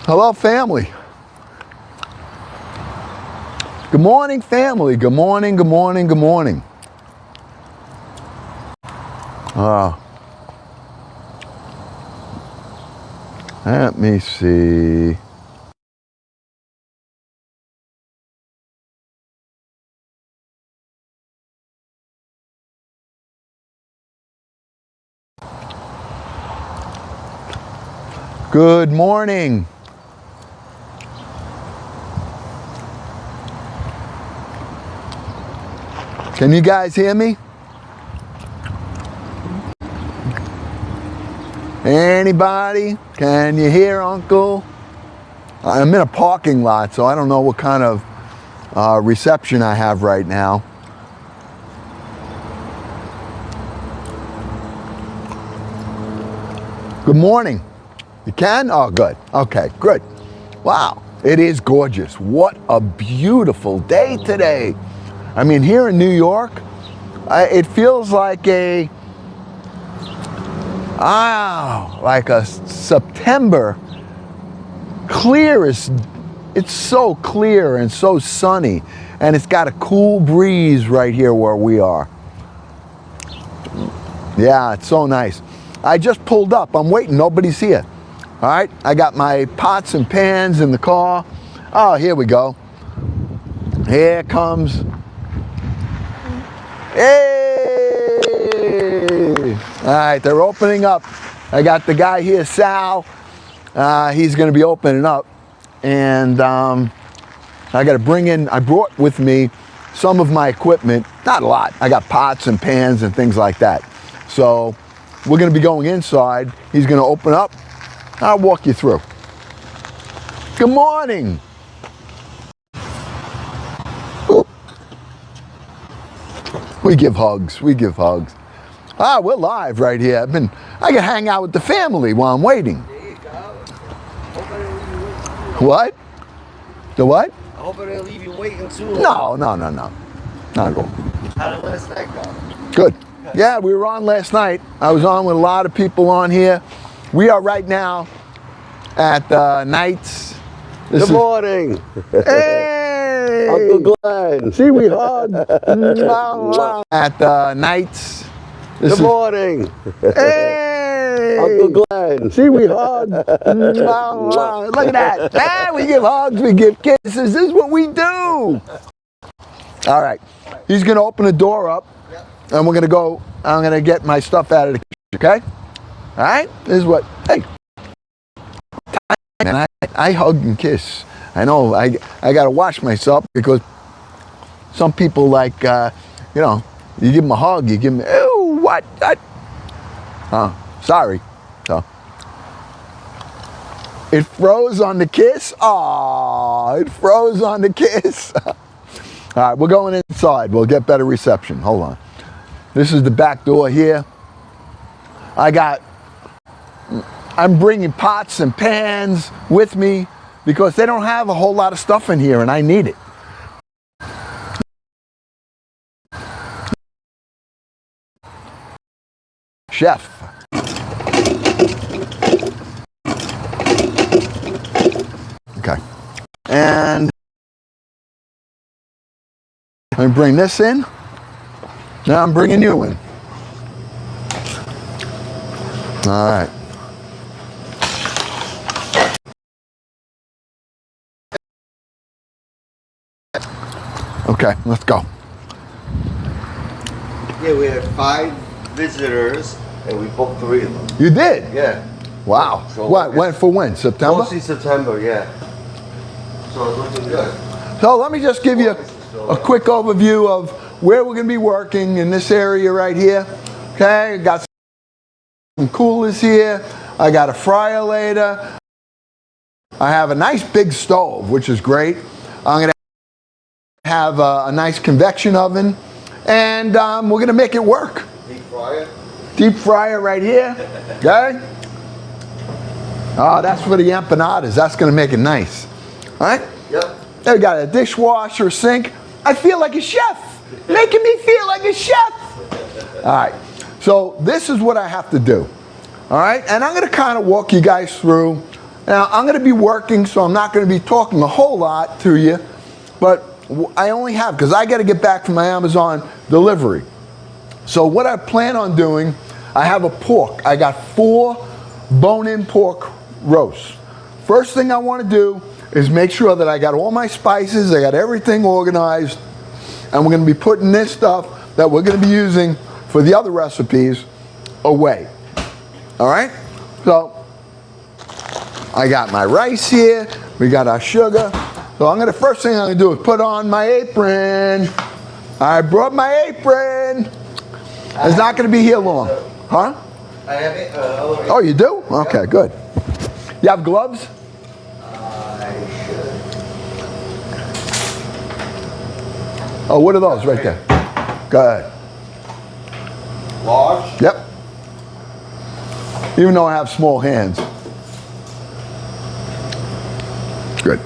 Hello, family. Good morning, family. Good morning, good morning, good morning. Let me see. Good morning. Can you guys hear me? Anybody? Can you hear Uncle? I'm in a parking lot, so I don't know what kind of reception I have right now. Good morning. You can? Oh, good. Okay, good. Wow, it is gorgeous. What a beautiful day today. I mean, here in New York, it feels like a September. Clear as, it's so clear and so sunny, and it's got a cool breeze right here where we are. Yeah, it's so nice. I just pulled up. I'm waiting. Nobody's here. All right, I got my pots and pans in the car. Oh, here we go. Here comes. Hey! All right, they're opening up. I got the guy here, Sal. He's going to be opening up. And I got to bring in, I brought with me some of my equipment. Not a lot. I got pots and pans and things like that. So we're going to be going inside. He's going to open up. I'll walk you through. Good morning. We give hugs. We give hugs. We're live right here. I can hang out with the family while I'm waiting. There you go. What? The what? I hope I didn't leave you waiting too long. No. Not at all. How did last night go? Good. Yeah, we were on last night. I was on with a lot of people on here. We are right now at Knights. Good morning. Hey! Uncle Glenn. See, we hug. At Knights. Good morning. Hey! Uncle Glenn. See, we hug. Look at that. We give hugs, we give kisses. This is what we do. All right. He's going to open the door up, and we're going to go. I'm going to get my stuff out of the kitchen, okay? All right? This is what, hey. Man, I hug and kiss. I know I got to wash myself because some people like, you give them a hug, you give them, ew, what? Oh, sorry. So, it froze on the kiss. Oh, it froze on the kiss. All right, we're going inside. We'll get better reception. Hold on. This is the back door here. I'm bringing pots and pans with me because they don't have a whole lot of stuff in here and I need it. Chef. Okay. And I bring this in. Now I'm bringing you in. All right. Okay, let's go. Yeah, we had 5 visitors, and we booked 3 of them. You did? Yeah. Wow. So when? September? Mostly September, yeah. So it's looking good. So let me just give you a quick overview of where we're going to be working in this area right here. Okay, got some coolers here. I got a fryer later. I have a nice big stove, which is great. I'm going to have a nice convection oven, and we're going to make it work. Deep fryer? Deep fryer right here. Okay? Oh, that's for the empanadas. That's going to make it nice. All right? Yep. Then we got a dishwasher, sink. I feel like a chef. Making me feel like a chef. All right. So this is what I have to do. All right? And I'm going to kind of walk you guys through Now, I'm going to be working, so I'm not going to be talking a whole lot to you, but I only have, because I got to get back from my Amazon delivery. So what I plan on doing, I have a pork. I got 4 bone-in pork roasts. First thing I want to do is make sure that I got all my spices, I got everything organized, and we're going to be putting this stuff that we're going to be using for the other recipes away. All right? So I got my rice here, we got our sugar. So first thing I'm going to do is put on my apron. I brought my apron. It's not going to be here long. Huh? I have it. Oh, you do? Okay, good. You have gloves? I should. Oh, what are those right there? Go ahead. Large? Yep. Even though I have small hands. Good.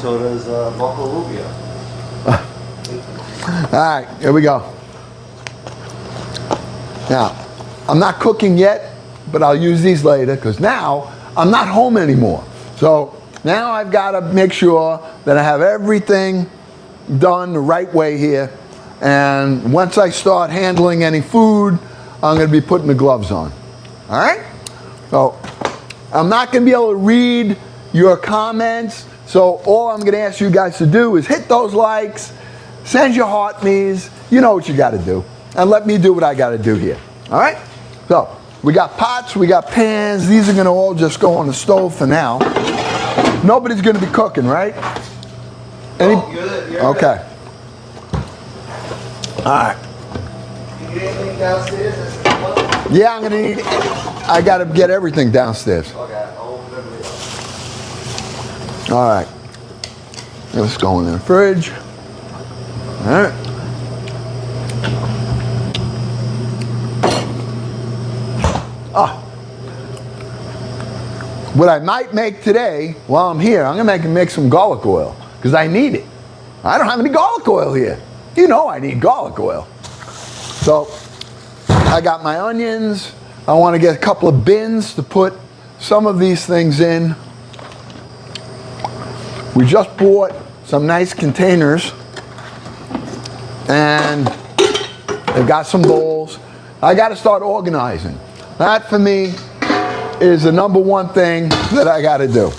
So does Marco Rubio. All right, here we go. Now, I'm not cooking yet, but I'll use these later because now I'm not home anymore. So now I've got to make sure that I have everything done the right way here. And once I start handling any food, I'm going to be putting the gloves on. All right? So I'm not going to be able to read your comments. So all I'm going to ask you guys to do is hit those likes, send your heart me's, you know what you got to do, and let me do what I got to do here. All right? So we got pots, we got pans. These are going to all just go on the stove for now. Nobody's going to be cooking, right? You're okay. All right. You get anything downstairs? Yeah, I'm going to need, I got to get everything downstairs. Okay, I'll open everything up. All right. Let's go in the fridge. All right. What I might make today, while I'm here, I'm going to make some garlic oil because I need it. I don't have any garlic oil here. You know I need garlic oil. So I got my onions. I want to get a couple of bins to put some of these things in. We just bought some nice containers and they've got some bowls. I got to start organizing. That for me is the number one thing that I got to do.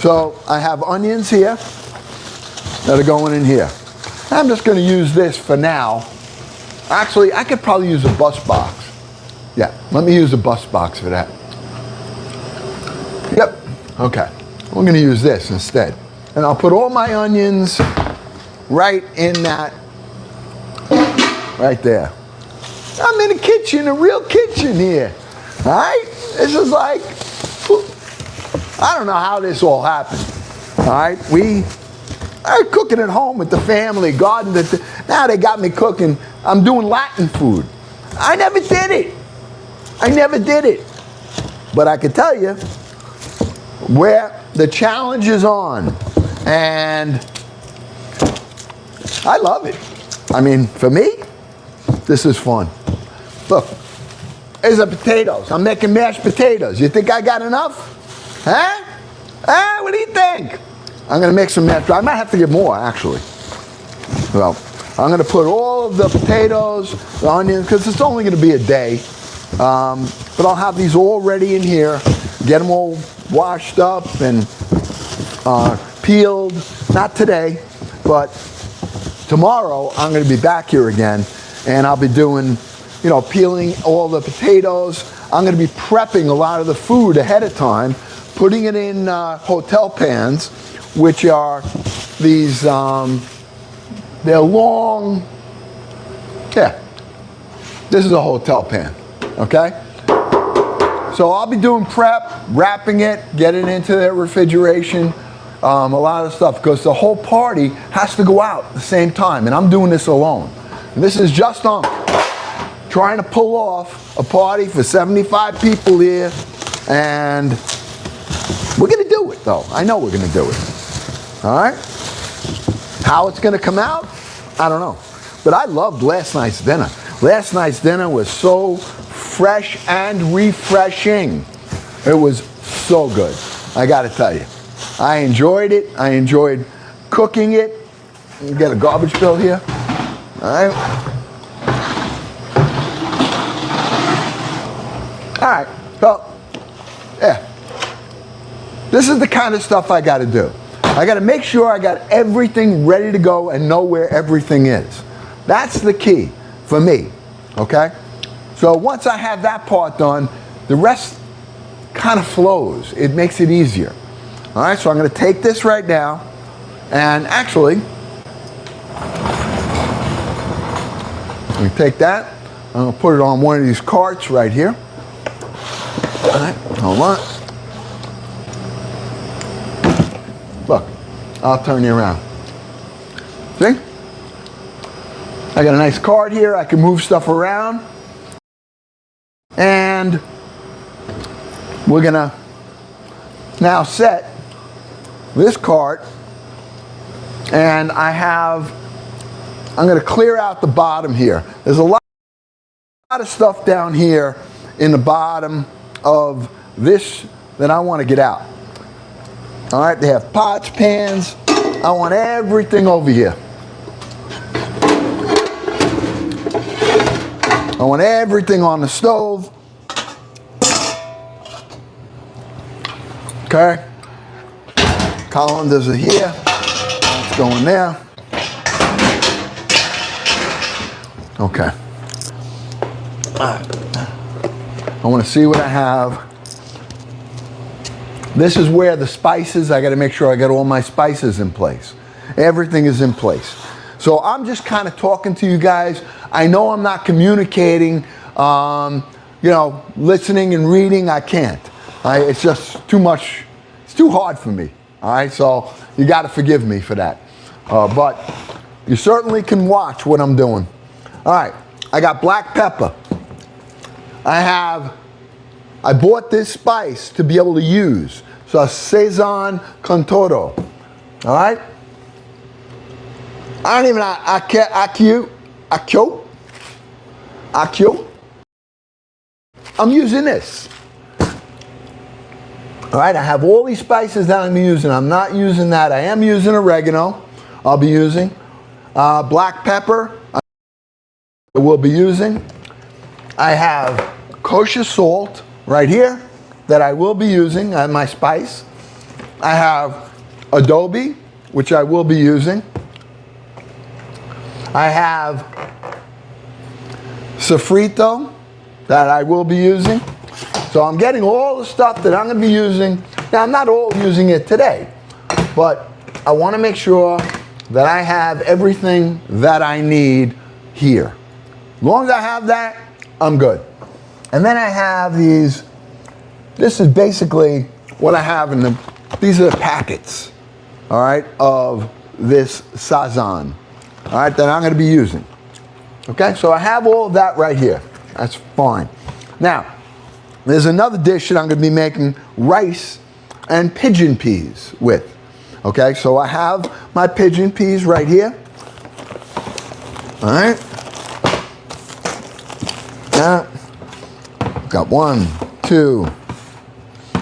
So I have onions here that are going in here. I'm just going to use this for now. Actually, I could probably use a bus box. Yeah, let me use a bus box for that. Yep, okay. We're going to use this instead. And I'll put all my onions right in that, right there. I'm in a kitchen, a real kitchen here. All right? This is like, I don't know how this all happened. All right? We are cooking at home with the family, garden. Now they got me cooking. I'm doing Latin food. I never did it. I never did it. But I can tell you where the challenge is on. And I love it. I mean, for me, this is fun. Look, here's the potatoes. I'm making mashed potatoes. You think I got enough? Huh? What do you think? I'm going to make some mashed. I might have to get more, actually. Well, I'm going to put all of the potatoes, the onions, because it's only going to be a day. But I'll have these all ready in here. Get them all washed up and peeled. Not today, but tomorrow I'm going to be back here again. And I'll be doing, peeling all the potatoes. I'm going to be prepping a lot of the food ahead of time, putting it in hotel pans, which are these, they're long, yeah, this is a hotel pan, okay? So I'll be doing prep, wrapping it, getting it into the refrigeration, a lot of stuff, because the whole party has to go out at the same time, and I'm doing this alone. And this is just on trying to pull off a party for 75 people here, and we're going to do it, though. I know we're going to do it. All right? How it's going to come out, I don't know. But I loved last night's dinner. Last night's dinner was so fresh and refreshing. It was so good. I got to tell you. I enjoyed it. I enjoyed cooking it. Get a garbage bill here. All right. All right. So, yeah. This is the kind of stuff I got to do. I got to make sure I got everything ready to go and know where everything is. That's the key for me. Okay? So once I have that part done, the rest kind of flows. It makes it easier. All right, so I'm going to take this right now, and actually, I'm going to take that, I'm going to put it on one of these carts right here. All right, hold on. Look, I'll turn you around. See? I got a nice cart here. I can move stuff around. And we're going to now set this cart, and I'm going to clear out the bottom here. There's a lot of stuff down here in the bottom of this that I want to get out. All right, they have pots, pans. I want everything over here. I want everything on the stove. Okay. Colanders are here. It's going there. Okay. I want to see what I have. This is where the spices, I got to make sure I got all my spices in place. Everything is in place. So I'm just kind of talking to you guys. I know I'm not communicating, listening and reading, I can't. It's just too much, it's too hard for me. All right, so you got to forgive me for that. But you certainly can watch what I'm doing. All right, I got black pepper. I bought this spice to be able to use. So Sazon con todo. All right? I don't even know, Accio. I'm using this. All right, I have all these spices that I'm using. I'm not using that. I am using oregano. I'll be using. Black pepper, I will be using. I have kosher salt right here that I will be using as my spice. I have adobe, which I will be using. I have sofrito that I will be using. So I'm getting all the stuff that I'm going to be using. Now, I'm not all using it today, but I want to make sure that I have everything that I need here. As long as I have that, I'm good. And then I have these. This is basically what I have in these are the packets, all right, of this Sazon, all right, that I'm going to be using. Okay, so I have all of that right here. That's fine. Now, there's another dish that I'm going to be making rice and pigeon peas with. Okay, so I have my pigeon peas right here. All right. Now, got 1, 2.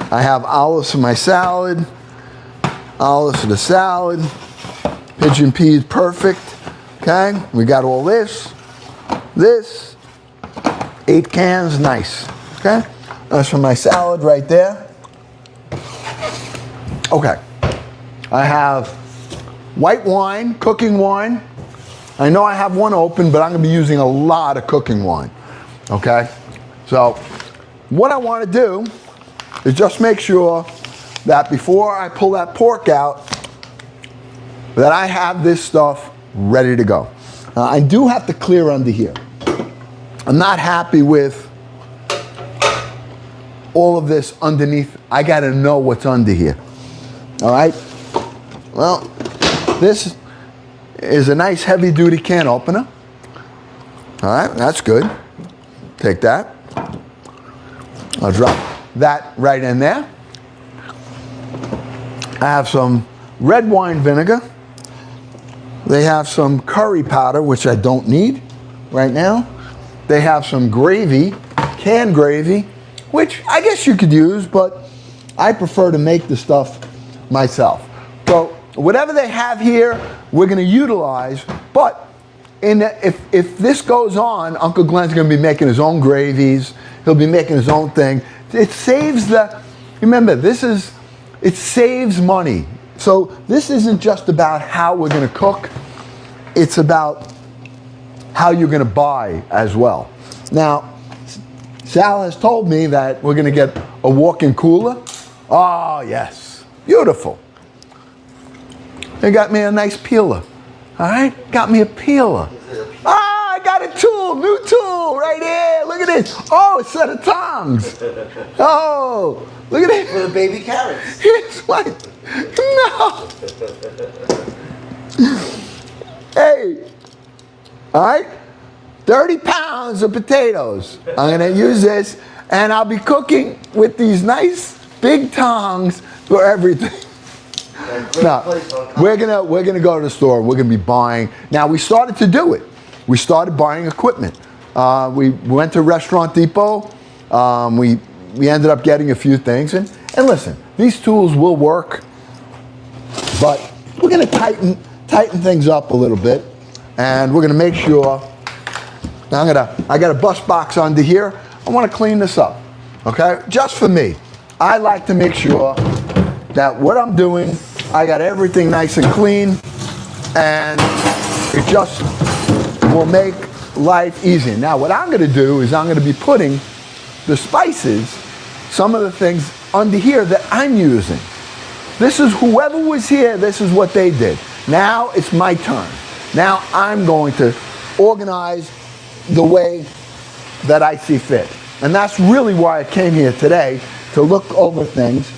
I have olives for my salad. Olives for the salad. Pigeon peas, perfect. Okay, we got all this. This. 8 cans, nice. Okay, that's for my salad right there. Okay, I have white wine, cooking wine. I know I have one open, but I'm going to be using a lot of cooking wine. Okay, so what I want to do is just make sure that before I pull that pork out, that I have this stuff ready to go. I do have to clear under here. I'm not happy with all of this underneath. I got to know what's under here. All right? Well, this is a nice heavy-duty can opener. All right, that's good. Take that. I'll drop that right in there. I have some red wine vinegar. They have some curry powder, which I don't need right now. They have some gravy, canned gravy, which I guess you could use, but I prefer to make the stuff myself. So whatever they have here, we're going to utilize. But if this goes on, Uncle Glenn's going to be making his own gravies. He'll be making his own thing. It saves remember, it saves money. So this isn't just about how we're going to cook. It's about how you're going to buy as well. Now, Sal has told me that we're going to get a walk-in cooler. Oh, yes. Beautiful. They got me a nice peeler. All right? Got me a peeler. Ah, I got a tool, new tool right here. Look at this. Oh, a set of tongs. Oh, look at this. For the baby carrots. Here's what? No. Hey. All right? 30 pounds of potatoes. I'm going to use this, and I'll be cooking with these nice big tongs for everything. Now, we're gonna go to the store. We're gonna be buying. Now, we started to do it. We started buying equipment. We went to Restaurant Depot. We ended up getting a few things. And listen, these tools will work, but we're gonna tighten things up a little bit, and we're gonna make sure. Now I got a bus box under here. I want to clean this up, okay? Just for me. I like to make sure that what I'm doing, I got everything nice and clean, and it just will make life easier. Now, what I'm going to do is I'm going to be putting the spices, some of the things under here that I'm using. This is whoever was here, this is what they did. Now it's my turn. Now I'm going to organize the way that I see fit. And that's really why I came here today, to look over things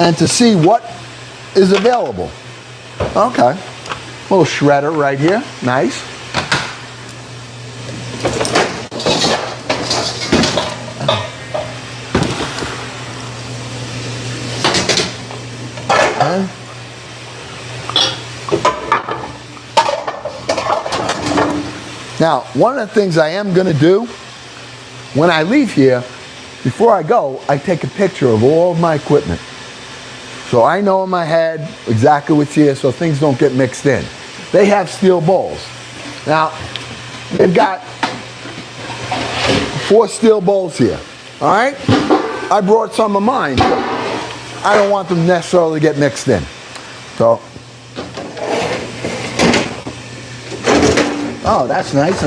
and to see what is available. Okay, little shredder right here, nice. Okay. Now, one of the things I am going to do when I leave here, before I go, I take a picture of all of my equipment. So I know in my head exactly what's here so things don't get mixed in. They have steel bowls. Now, they've got 4 steel bowls here. All right? I brought some of mine. I don't want them necessarily to get mixed in. So, oh, that's nice.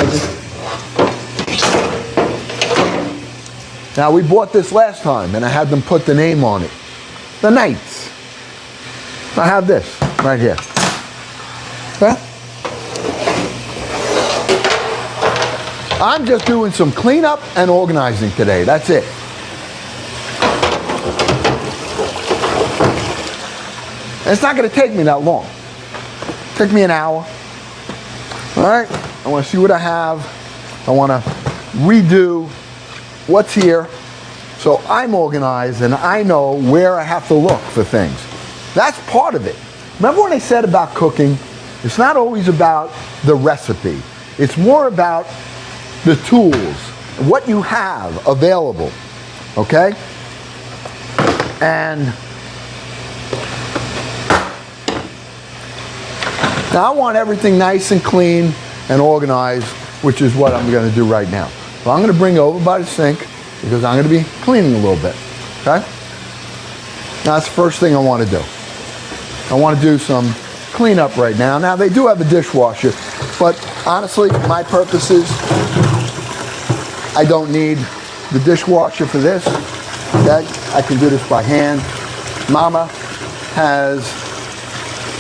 Now, we bought this last time, and I had them put the name on it. The Knights. I have this right here. Okay? I'm just doing some cleanup and organizing today. That's it. And it's not going to take me that long. Take me an hour. All right? I want to see what I have. I want to redo what's here, so I'm organized and I know where I have to look for things. That's part of it. Remember what I said about cooking? It's not always about the recipe. It's more about the tools, what you have available, okay? And now I want everything nice and clean and organized, which is what I'm going to do right now. So I'm going to bring it over by the sink because I'm going to be cleaning a little bit, okay? Now that's the first thing I want to do. I want to do some cleanup right now. Now they do have a dishwasher, but honestly, my purposes, I don't need the dishwasher for this. Okay? I can do this by hand. Mama has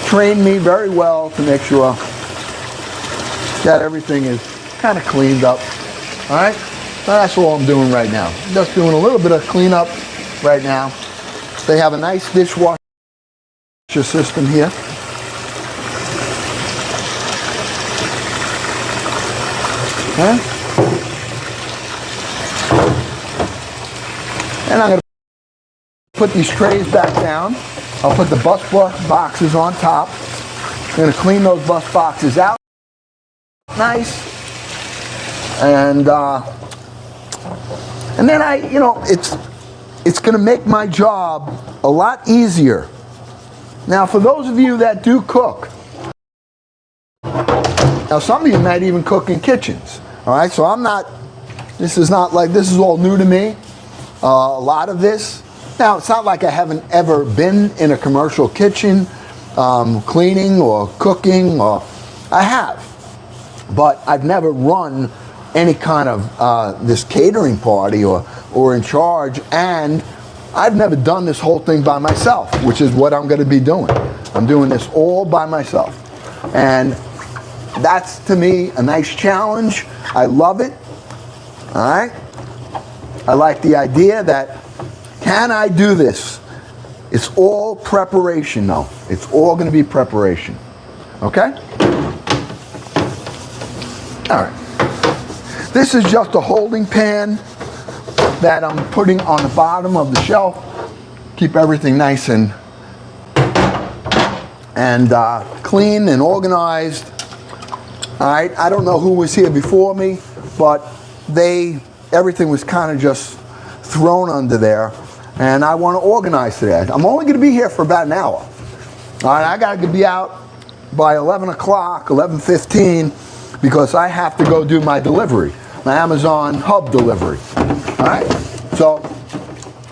trained me very well to make sure that everything is kind of cleaned up. All right? So that's all I'm doing right now. Just doing a little bit of cleanup right now. They have a nice dishwasher system here. Okay? And I'm going to put these trays back down. I'll put the bus boxes on top. I'm going to clean those bus boxes out. Nice. And then it's going to make my job a lot easier. Now, for those of you that do cook, now some of you might even cook in kitchens. All right, so this is all new to me. A lot of this. Now, it's not like I haven't ever been in a commercial kitchen, cleaning or cooking, or I have. But I've never run any kind of this catering party or in charge, and I've never done this whole thing by myself, which is what I'm going to be doing. I'm doing this all by myself. And that's, to me, a nice challenge. I love it. All right? I like the idea that, can I do this? It's all preparation, though. It's all going to be preparation. Okay? All right. This is just a holding pan that I'm putting on the bottom of the shelf. Keep everything nice and clean and organized. All right. I don't know who was here before me, but everything was kind of just thrown under there, and I want to organize today. I'm only going to be here for about an hour. All right. I got to be out by 11 o'clock, 11:15, because I have to go do my delivery, my Amazon hub delivery. All right. So,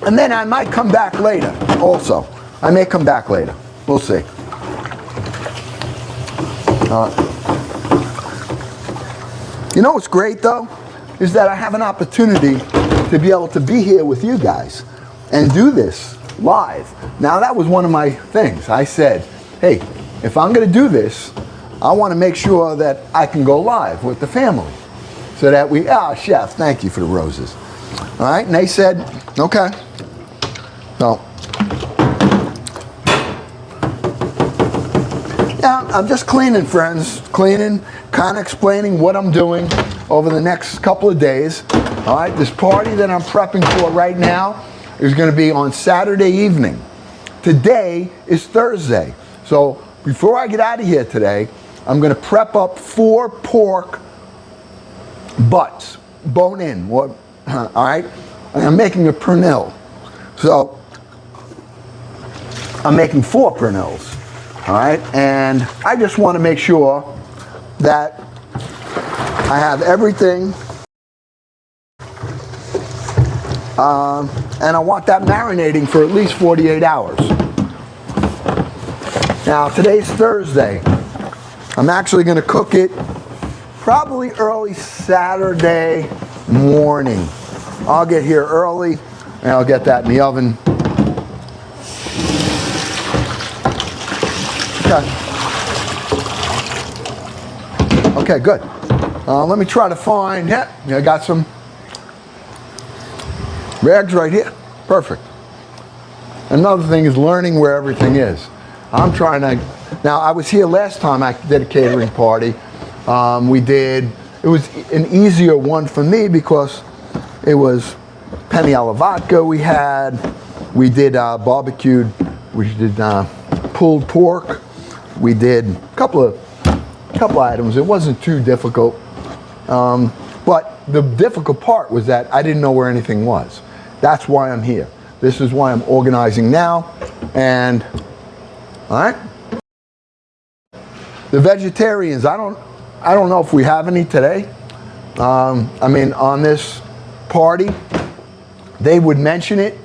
and then I might come back later also. I may come back later. We'll see. You know what's great, though, is that I have an opportunity to be able to be here with you guys and do this live. Now, that was one of my things. I said, hey, if I'm going to do this, I want to make sure that I can go live with the family. So that Chef, thank you for the roses. All right, and they said, okay. So, yeah, I'm just cleaning, friends. Cleaning, kind of explaining what I'm doing over the next couple of days. All right, this party that I'm prepping for right now is going to be on Saturday evening. Today is Thursday. So before I get out of here today, I'm going to prep up 4 pork butts, bone in. All right, and I'm making a pernil. So I'm making 4 pernils. All right, and I just want to make sure that I have everything, and I want that marinating for at least 48 hours. Now, today's Thursday. I'm actually going to cook it probably early Saturday morning. I'll get here early, and I'll get that in the oven. Okay, good. Let me try to find, I got some rags right here. Perfect. Another thing is learning where everything is. I'm trying to, now I was here last time I did a catering party. It was an easier one for me because it was penne alla vodka we did barbecued, we did pulled pork, we did a couple items. It wasn't too difficult, but the difficult part was that I didn't know where anything was. That's why I'm here. This is why I'm organizing now. And all right, the vegetarians, I don't know if we have any today. I mean, on this party, they would mention it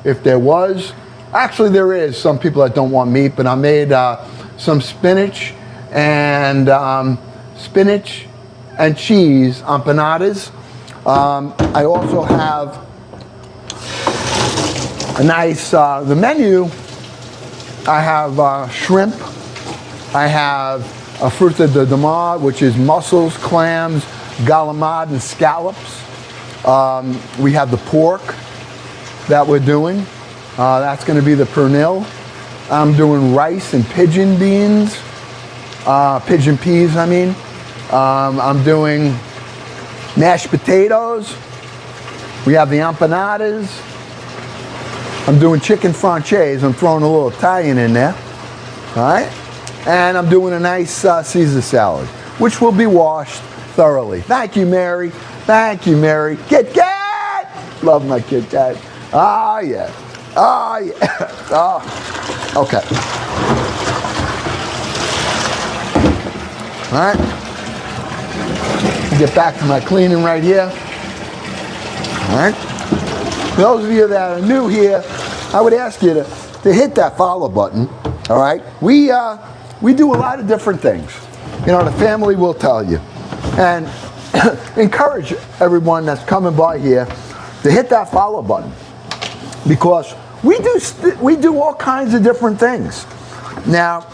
if there was. Actually, there is some people that don't want meat, but I made some spinach and cheese empanadas. I also have a nice, the menu, I have shrimp, I have a fruta de mar, which is mussels, clams, galamad, and scallops. We have the pork that we're doing. That's going to be the pernil. I'm doing rice and pigeon beans, pigeon peas, I mean. I'm doing mashed potatoes. We have the empanadas. I'm doing chicken franchise. I'm throwing a little Italian in there. All right? And I'm doing a nice Caesar salad, which will be washed thoroughly. Thank you, Mary. Thank you, Mary. Kit Kat! Love my Kit Kat. Ah, yeah. Ah, yeah. Oh, okay. All right. Get back to my cleaning right here. All right. For those of you that are new here, I would ask you to hit that follow button. All right. We do a lot of different things. You know, the family will tell you. And encourage everyone that's coming by here to hit that follow button, because we do all kinds of different things. Now,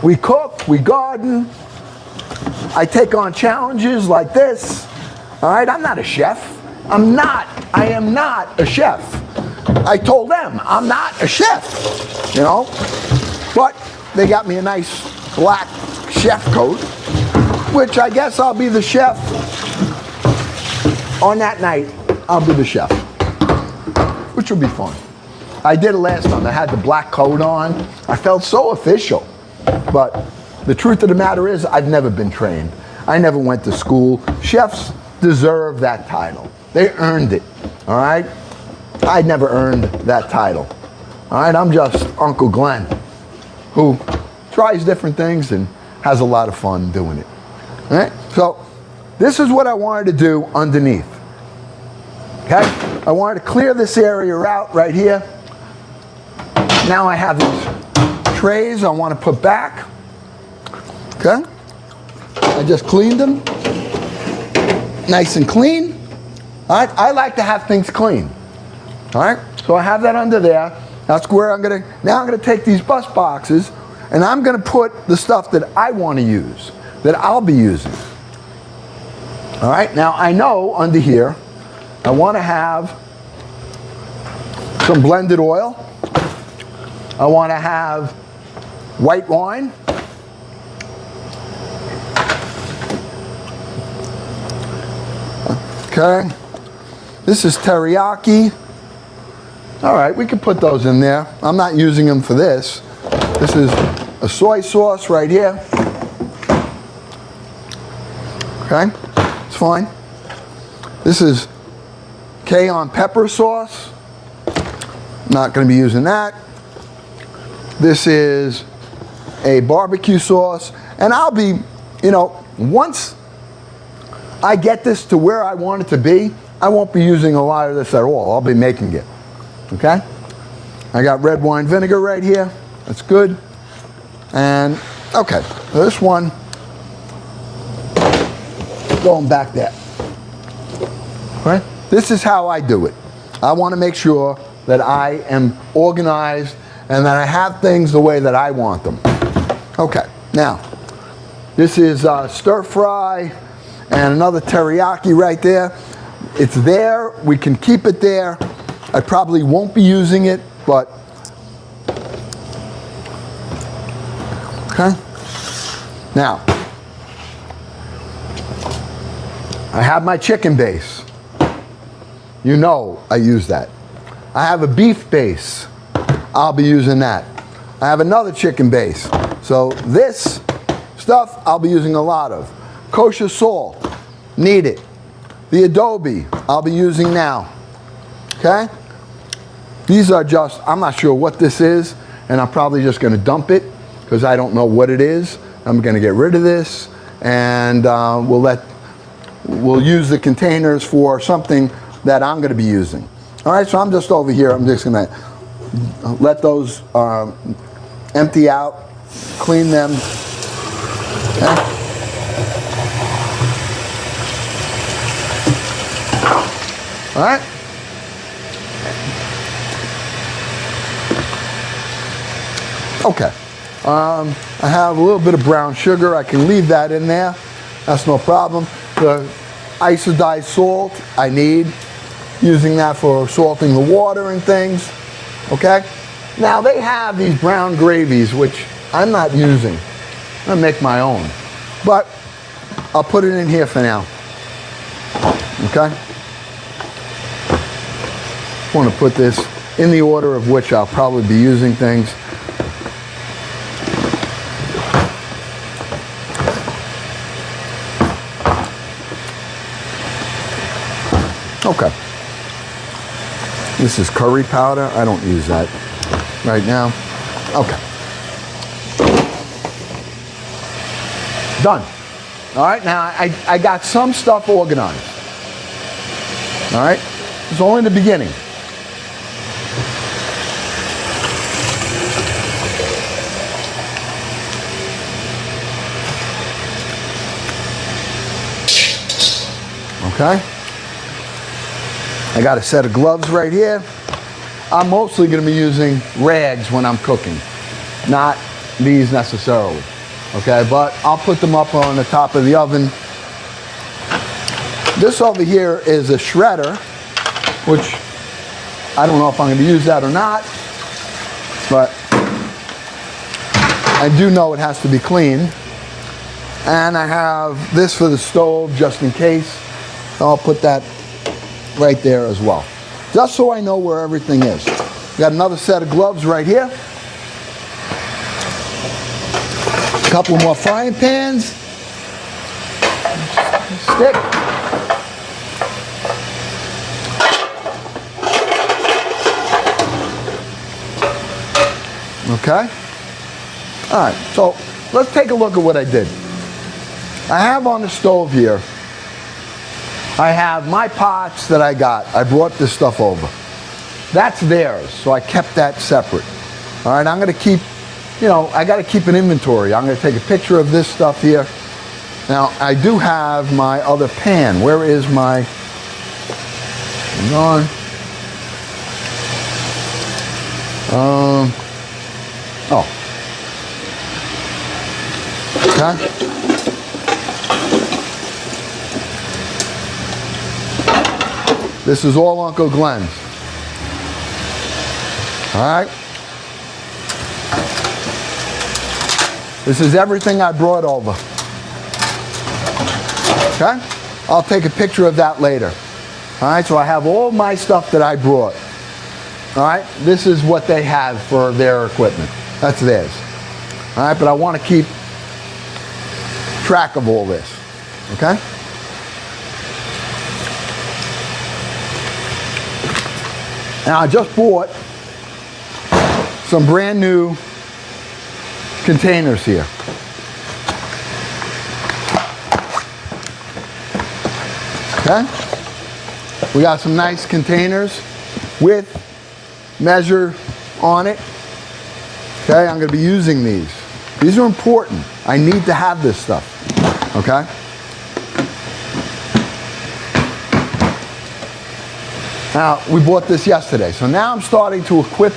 we cook, we garden, I take on challenges like this. All right, I'm not a chef. I am not a chef. I told them I'm not a chef, you know, but they got me a nice black chef coat, which I guess I'll be the chef. On that night, I'll be the chef, which will be fun. I did it last time. I had the black coat on. I felt so official. But the truth of the matter is, I've never been trained. I never went to school. Chefs deserve that title. They earned it, all right? I never earned that title, all right? I'm just Uncle Glenn, who tries different things and has a lot of fun doing it, all right? So this is what I wanted to do underneath, okay? I wanted to clear this area out right here. Now I have these trays I want to put back, okay? I just cleaned them, nice and clean. All right, I like to have things clean. All right, so I have that under there. That's where I'm gonna take these bus boxes and I'm gonna put the stuff that I want to use, that I'll be using. All right, now I know under here, I want to have some blended oil. I want to have white wine. Okay. This is teriyaki. All right, we can put those in there. I'm not using them for this. This is a soy sauce right here. Okay, it's fine. This is cayenne pepper sauce. Not going to be using that. This is a barbecue sauce. And I'll be, you know, once I get this to where I want it to be, I won't be using a lot of this at all. I'll be making it, okay? I got red wine vinegar right here. That's good. And, okay, so this one, going back there. Okay? This is how I do it. I want to make sure that I am organized and that I have things the way that I want them. Okay, now, this is stir fry and another teriyaki right there. It's there, we can keep it there. I probably won't be using it, but, okay. Now, I have my chicken base. You know I use that. I have a beef base. I'll be using that. I have another chicken base. So this stuff I'll be using a lot of. Kosher salt, need it. The adobe I'll be using now. Okay? These are just, I'm not sure what this is, and I'm probably just going to dump it because I don't know what it is. I'm going to get rid of this, and we'll use the containers for something that I'm going to be using. All right, so I'm just over here. I'm just going to let those empty out, clean them. Okay? All right. Okay. I have a little bit of brown sugar. I can leave that in there. That's no problem. The iodized salt I need. Using that for salting the water and things. Okay? Now they have these brown gravies, which I'm not using. I'm gonna make my own. But I'll put it in here for now. Okay? I want to put this in the order of which I'll probably be using things. Okay. This is curry powder. I don't use that right now. Okay. Done. All right, now I got some stuff organized. All right, it's only the beginning. Okay. I got a set of gloves right here. I'm mostly going to be using rags when I'm cooking, not these necessarily. Okay, but I'll put them up on the top of the oven. This over here is a shredder, which I don't know if I'm going to use that or not, but I do know it has to be cleaned. And I have this for the stove just in case. I'll put that right there as well, just so I know where everything is. Got another set of gloves right here. A couple more frying pans. Stick. Okay. All right, so let's take a look at what I did. I have on the stove here, I have my pots that I got. I brought this stuff over. That's theirs, so I kept that separate. All right, I'm going to keep, I got to keep an inventory. I'm going to take a picture of this stuff here. Now, I do have my other pan. Where is my, hang on. Okay. This is all Uncle Glenn's. All right. This is everything I brought over. Okay. I'll take a picture of that later. All right. So I have all my stuff that I brought. All right. This is what they have for their equipment. That's theirs. All right. But I want to keep track of all this. Okay. Now I just bought some brand new containers here. Okay? We got some nice containers with measure on it. Okay, I'm going to be using these. These are important. I need to have this stuff. Okay? Now, we bought this yesterday, so now I'm starting to equip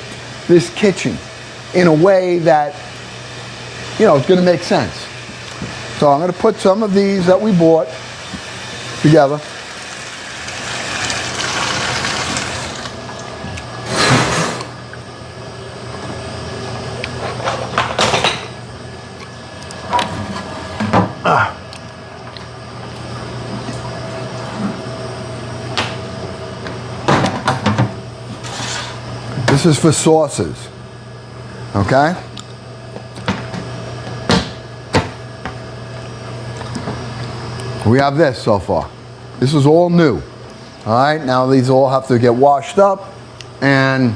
this kitchen in a way that, it's going to make sense. So I'm going to put some of these that we bought together. This is for sauces, okay? We have this so far. This is all new. All right, now these all have to get washed up and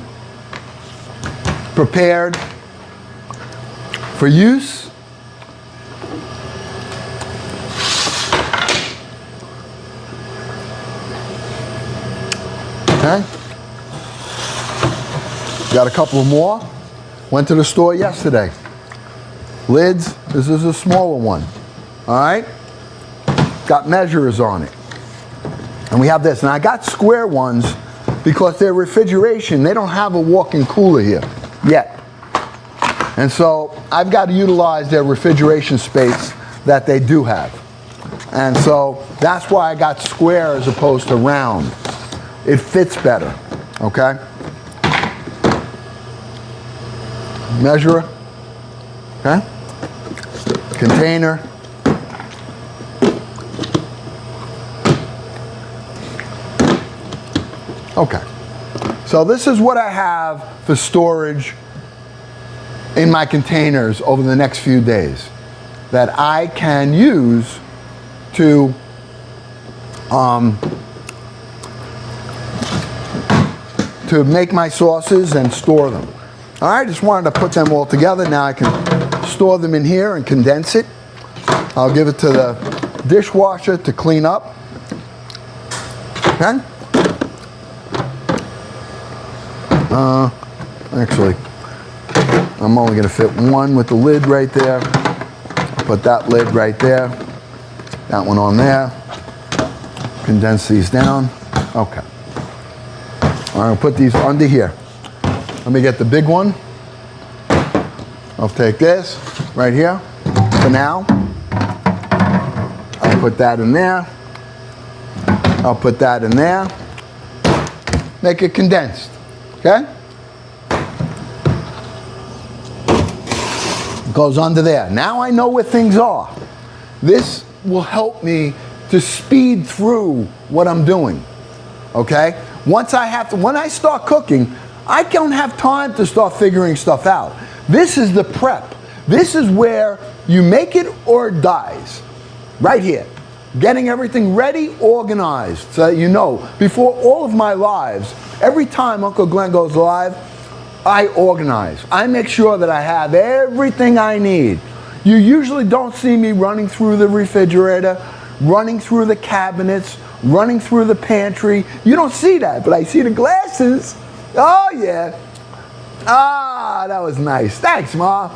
prepared for use. Okay. Got a couple more. Went to the store yesterday. Lids, this is a smaller one. All right? Got measures on it. And we have this. And I got square ones because they're refrigeration. They don't have a walk-in cooler here yet. And so I've got to utilize their refrigeration space that they do have. And so that's why I got square as opposed to round. It fits better. Okay? Measure, okay? Container. Okay. So this is what I have for storage in my containers over the next few days that I can use to to make my sauces and store them. All right, just wanted to put them all together. Now I can store them in here and condense it. I'll give it to the dishwasher to clean up. Okay? Actually, I'm only going to fit one with the lid right there. Put that lid right there. That one on there. Condense these down. Okay. I'm going to put these under here. Let me get the big one. I'll take this right here for now. I'll put that in there. I'll put that in there. Make it condensed. Okay? It goes under there. Now I know where things are. This will help me to speed through what I'm doing. Okay? When I start cooking, I don't have time to start figuring stuff out. This is the prep. This is where you make it or it dies. Right here. Getting everything ready, organized, so that you know. Before all of my lives, every time Uncle Glenn goes live, I organize. I make sure that I have everything I need. You usually don't see me running through the refrigerator, running through the cabinets, running through the pantry. You don't see that, but I see the glasses. Oh, yeah. Ah, that was nice. Thanks, Ma.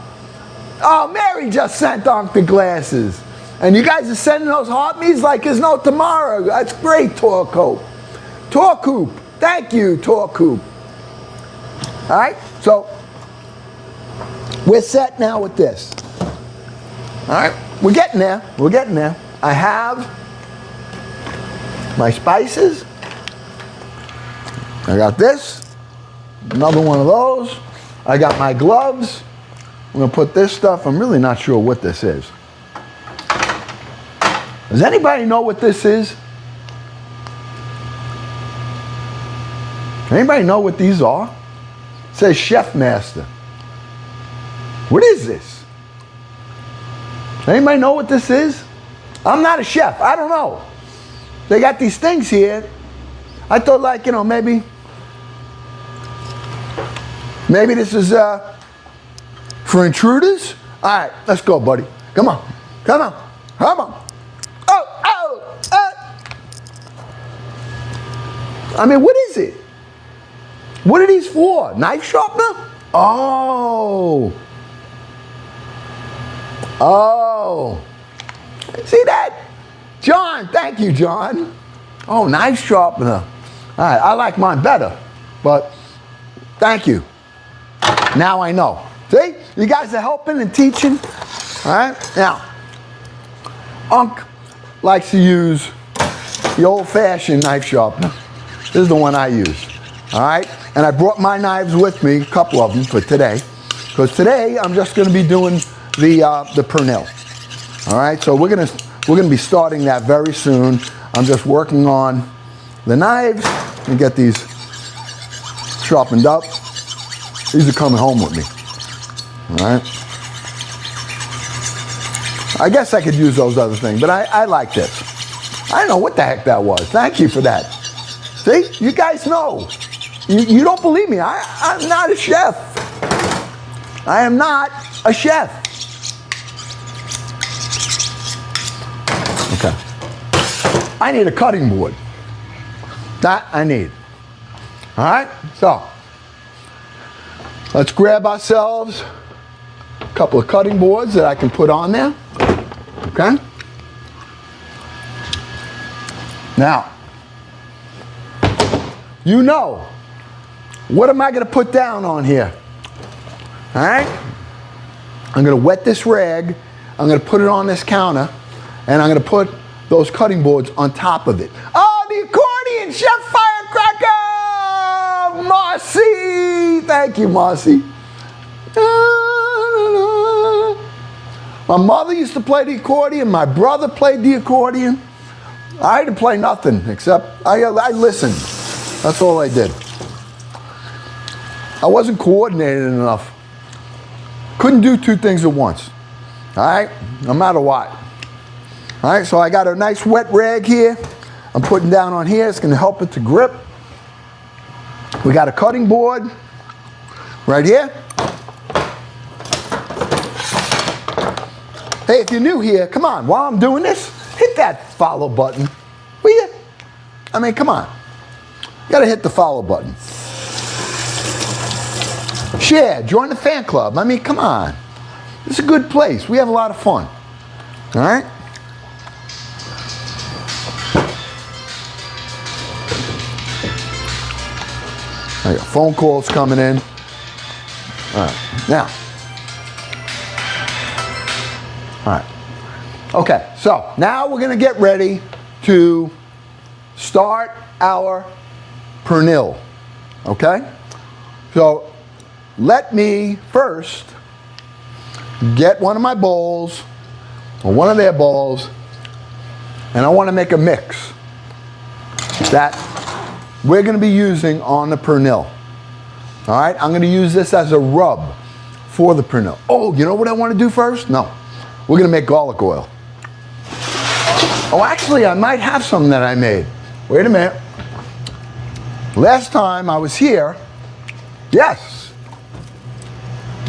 Oh, Mary just sent off the glasses. And you guys are sending those heart me's like there's no tomorrow. That's great, Torcoop. Torcoop. Thank you, Torcoop. All right, so we're set now with this. All right, we're getting there. We're getting there. I have my spices. I got this. Another one of those. I got my gloves. I'm going to put this stuff. I'm really not sure what this is. Does anybody know what this is? Anybody know what these are? It says Chef Master. What is this? Anybody know what this is? I'm not a chef. I don't know. They got these things here. I thought, like, you know, maybe this is for intruders. All right, let's go, buddy. Come on. Come on. Come on. I mean, what is it? What are these for? Knife sharpener? Oh. Oh. See that? John, thank you, John. Oh, knife sharpener. All right, I like mine better, but thank you. Now I know. See? You guys are helping and teaching. All right? Now, Unc likes to use the old-fashioned knife sharpener. This is the one I use. All right? And I brought my knives with me, a couple of them for today. Because today I'm just going to be doing the pernil. All right? So we're going to be starting that very soon. I'm just working on the knives and get these sharpened up. These are coming home with me. All right? I guess I could use those other things, but I like this. I don't know what the heck that was. Thank you for that. See? You guys know. You don't believe me. I'm not a chef. I am not a chef. Okay. I need a cutting board. That I need. All right? So, let's grab ourselves a couple of cutting boards that I can put on there. Okay? Now, you know, what am I going to put down on here? All right? I'm going to wet this rag. I'm going to put it on this counter. And I'm going to put those cutting boards on top of it. Oh, the accordion! Chef Firecracker! Marcy! Thank you, Marcy. My mother used to play the accordion. My brother played the accordion. I didn't play nothing except I listened. That's all I did. I wasn't coordinated enough. Couldn't do two things at once. All right? No matter what. All right, so I got a nice wet rag here. I'm putting down on here. It's going to help it to grip. We got a cutting board right here. Hey, if you're new here, come on, while I'm doing this, hit that follow button. Will you? I mean, come on. You gotta hit the follow button. Share, join the fan club. I mean, come on. This is a good place. We have a lot of fun. All right? I got phone calls coming in. All right, now. All right. Okay, so now we're gonna get ready to start our pernil. Okay? So let me first get one of my bowls, or one of their bowls, and I want to make a mix that we're going to be using on the pernil. All right, I'm going to use this as a rub for the pernil. Oh, you know what I want to do first? No, we're going to make garlic oil. Oh, actually, I might have some that I made. Wait a minute. Last time I was here, yes,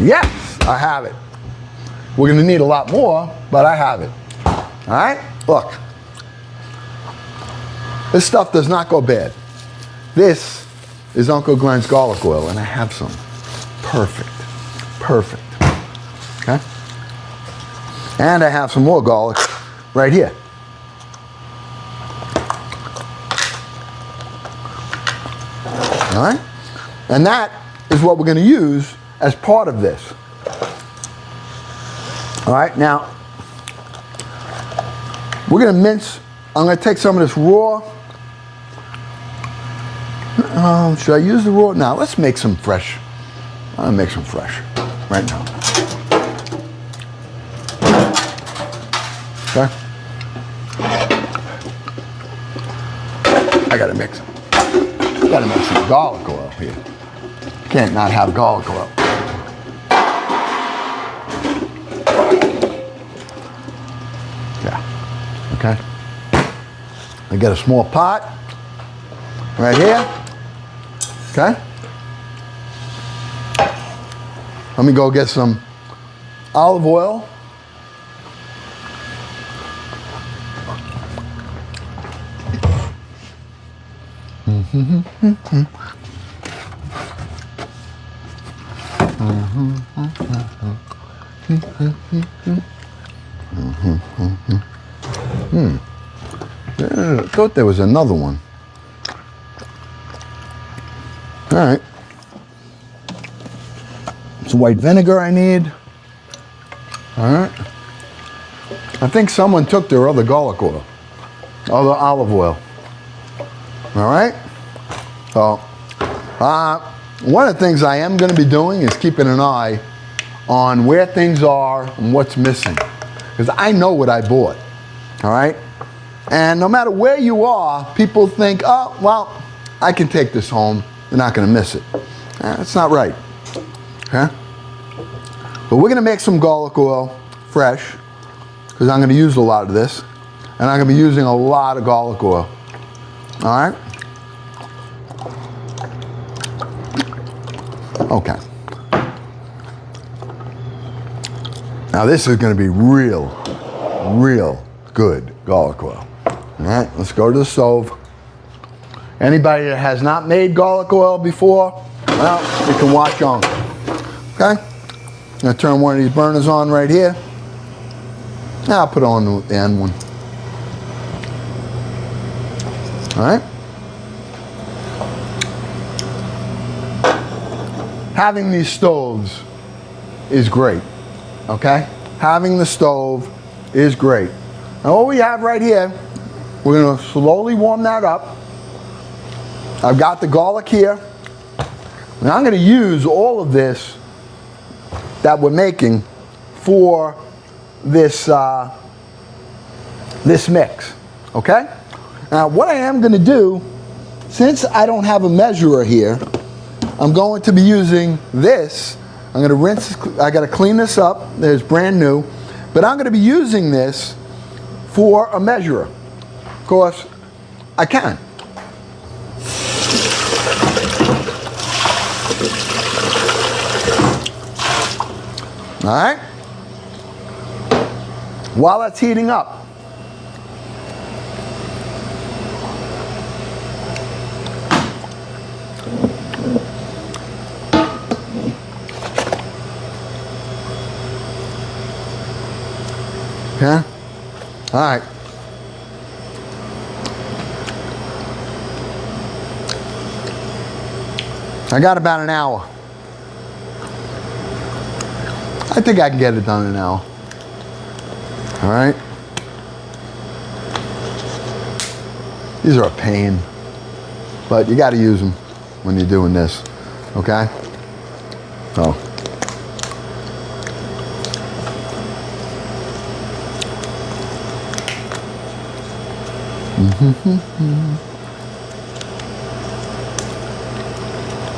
I have it. We're going to need a lot more, but I have it. All right, look. This stuff does not go bad. This is Uncle Glenn's garlic oil, and I have some. Perfect, perfect. Okay? And I have some more garlic right here. All right? And that is what we're going to use as part of this. All right, now, we're going to mince. I'm going to take some of this raw. Should I use the raw? Now, let's make some fresh. I'm going to make some fresh right now. Okay? I got to mix it. Got to make some garlic oil here. Can't not have garlic oil. Yeah. Okay. I get a small pot right here. Okay. Let me go get some olive oil. I thought there was another one. All right. Some white vinegar I need. All right. I think someone took their other garlic oil, other olive oil. All right. So, one of the things I am going to be doing is keeping an eye on where things are and what's missing, because I know what I bought. All right. And no matter where you are, people think, oh, well, I can take this home. They're not going to miss it. That's not right. Okay? But we're going to make some garlic oil fresh, because I'm going to use a lot of this. And I'm going to be using a lot of garlic oil. All right? Okay. Now this is going to be real good garlic oil. All right, let's go to the stove. Anybody that has not made garlic oil before, well, you can watch on. Okay? I'm going to turn one of these burners on right here. Now I'll put on the end one. All right? Having these stoves is great. Okay? Having the stove is great. Now what we have right here, we're going to slowly warm that up. I've got the garlic here. And I'm going to use all of this that we're making for this, this mix. Okay? Now what I am going to do, since I don't have a measurer here, I'm going to be using this. I'm going to rinse, I got to clean this up. It's brand new. But I'm going to be using this for a measurer. Of course, I can. All right? While that's heating up, okay? All right. I got about an hour. I think I can get it done in an hour. All right. These are a pain, but you got to use them when you're doing this. Okay. So.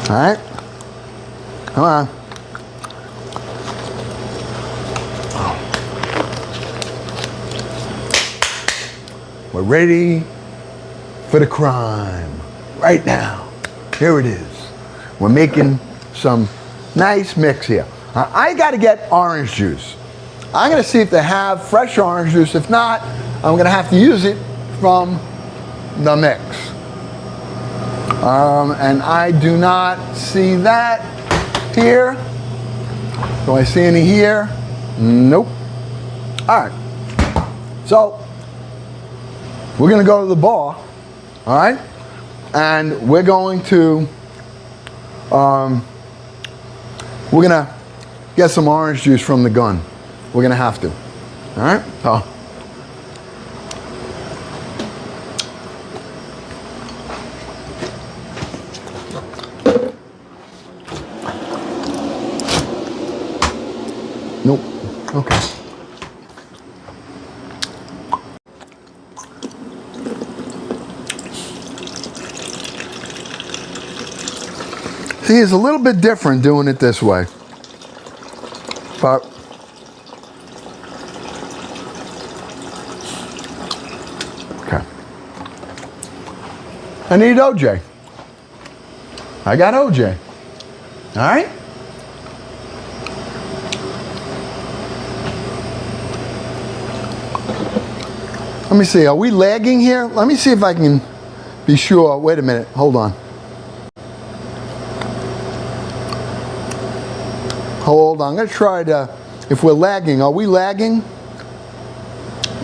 All right. Come on. We're ready for the crime right now. Here it is. We're making some nice mix here. I got to get orange juice. I'm going to see if they have fresh orange juice. If not, I'm going to have to use it from the mix. And I do not see that here. Do I see any here? Nope. All right. So we're going to go to the bar. All right. And we're going to get some orange juice from the gun. We're going to have to. All right. So. Nope. Okay. See, it's a little bit different doing it this way. But okay. I need OJ. I got OJ. All right? Let me see, are we lagging here? Let me see if I can be sure. Wait a minute, hold on. Hold on, I'm gonna try to, if we're lagging, are we lagging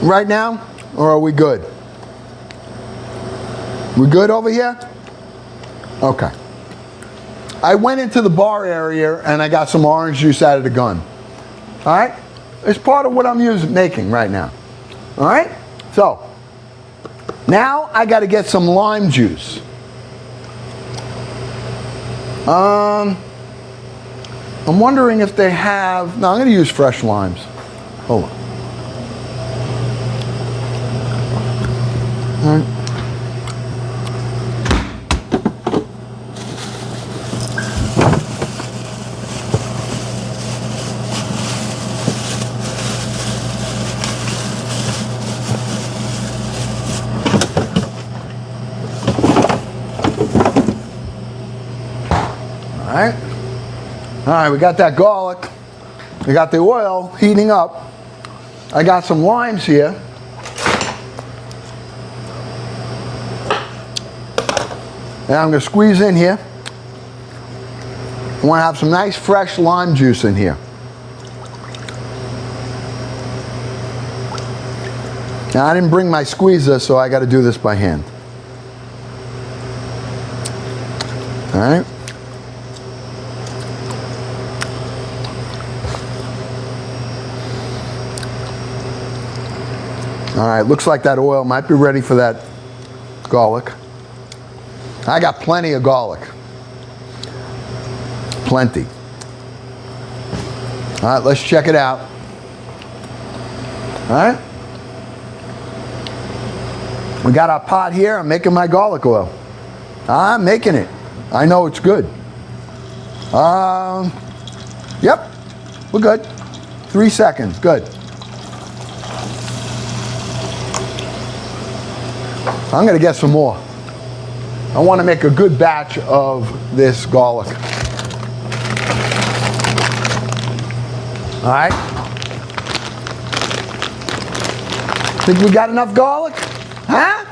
right now? Or are we good? We good over here? Okay. I went into the bar area and I got some orange juice out of the gun. All right? It's part of what I'm making right now. All right? So, now I got to get some lime juice. I'm wondering if they have, no, I'm going to use fresh limes. Hold on. All right. All right, we got that garlic. We got the oil heating up. I got some limes here. And I'm going to squeeze in here. I want to have some nice fresh lime juice in here. Now, I didn't bring my squeezer, so I got to do this by hand. All right. All right, looks like that oil might be ready for that garlic. I got plenty of garlic. Plenty. All right, let's check it out. All right. We got our pot here. I'm making my garlic oil. I'm making it. I know it's good. Yep, we're good. 3 seconds, good. I'm going to get some more. I want to make a good batch of this garlic. All right. Think we got enough garlic? Huh?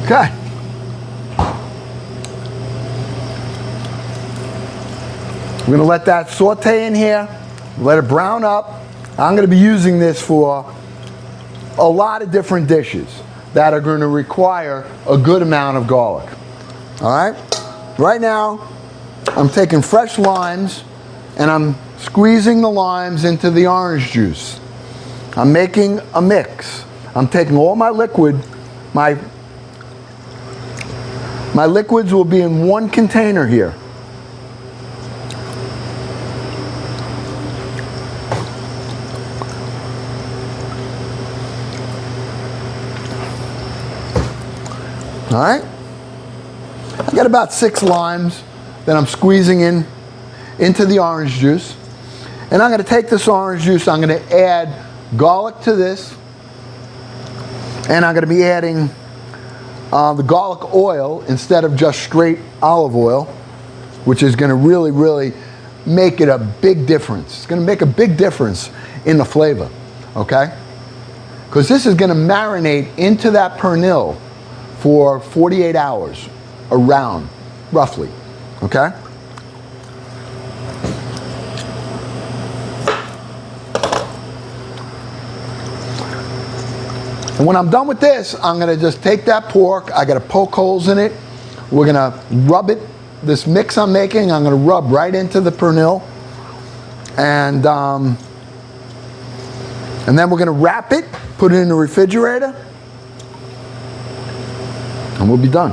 Okay. We're going to let that saute in here, let it brown up. I'm going to be using this for a lot of different dishes that are going to require a good amount of garlic. All right? Right now, I'm taking fresh limes and I'm squeezing the limes into the orange juice. I'm making a mix. I'm taking all my liquid, my liquids will be in one container here. All right? I got about 6 limes that I'm squeezing into the orange juice. And I'm going to take this orange juice, I'm going to add garlic to this. And I'm going to be adding the garlic oil instead of just straight olive oil, which is going to really, really make it a big difference. It's going to make a big difference in the flavor, okay? Because this is going to marinate into that pernil for 48 hours, around, roughly, okay? And when I'm done with this, I'm going to just take that pork. I got to poke holes in it. We're going to rub it. This mix I'm making, I'm going to rub right into the pernil. And then we're going to wrap it, put it in the refrigerator, and we'll be done.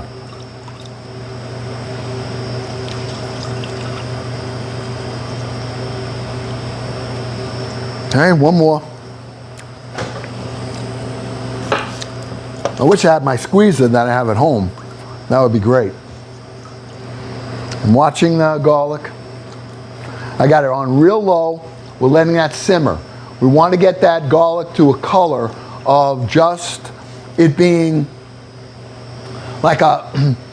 Okay, one more. I wish I had my squeezer that I have at home. That would be great. I'm watching the garlic. I got it on real low. We're letting that simmer. We want to get that garlic to a color of just it being like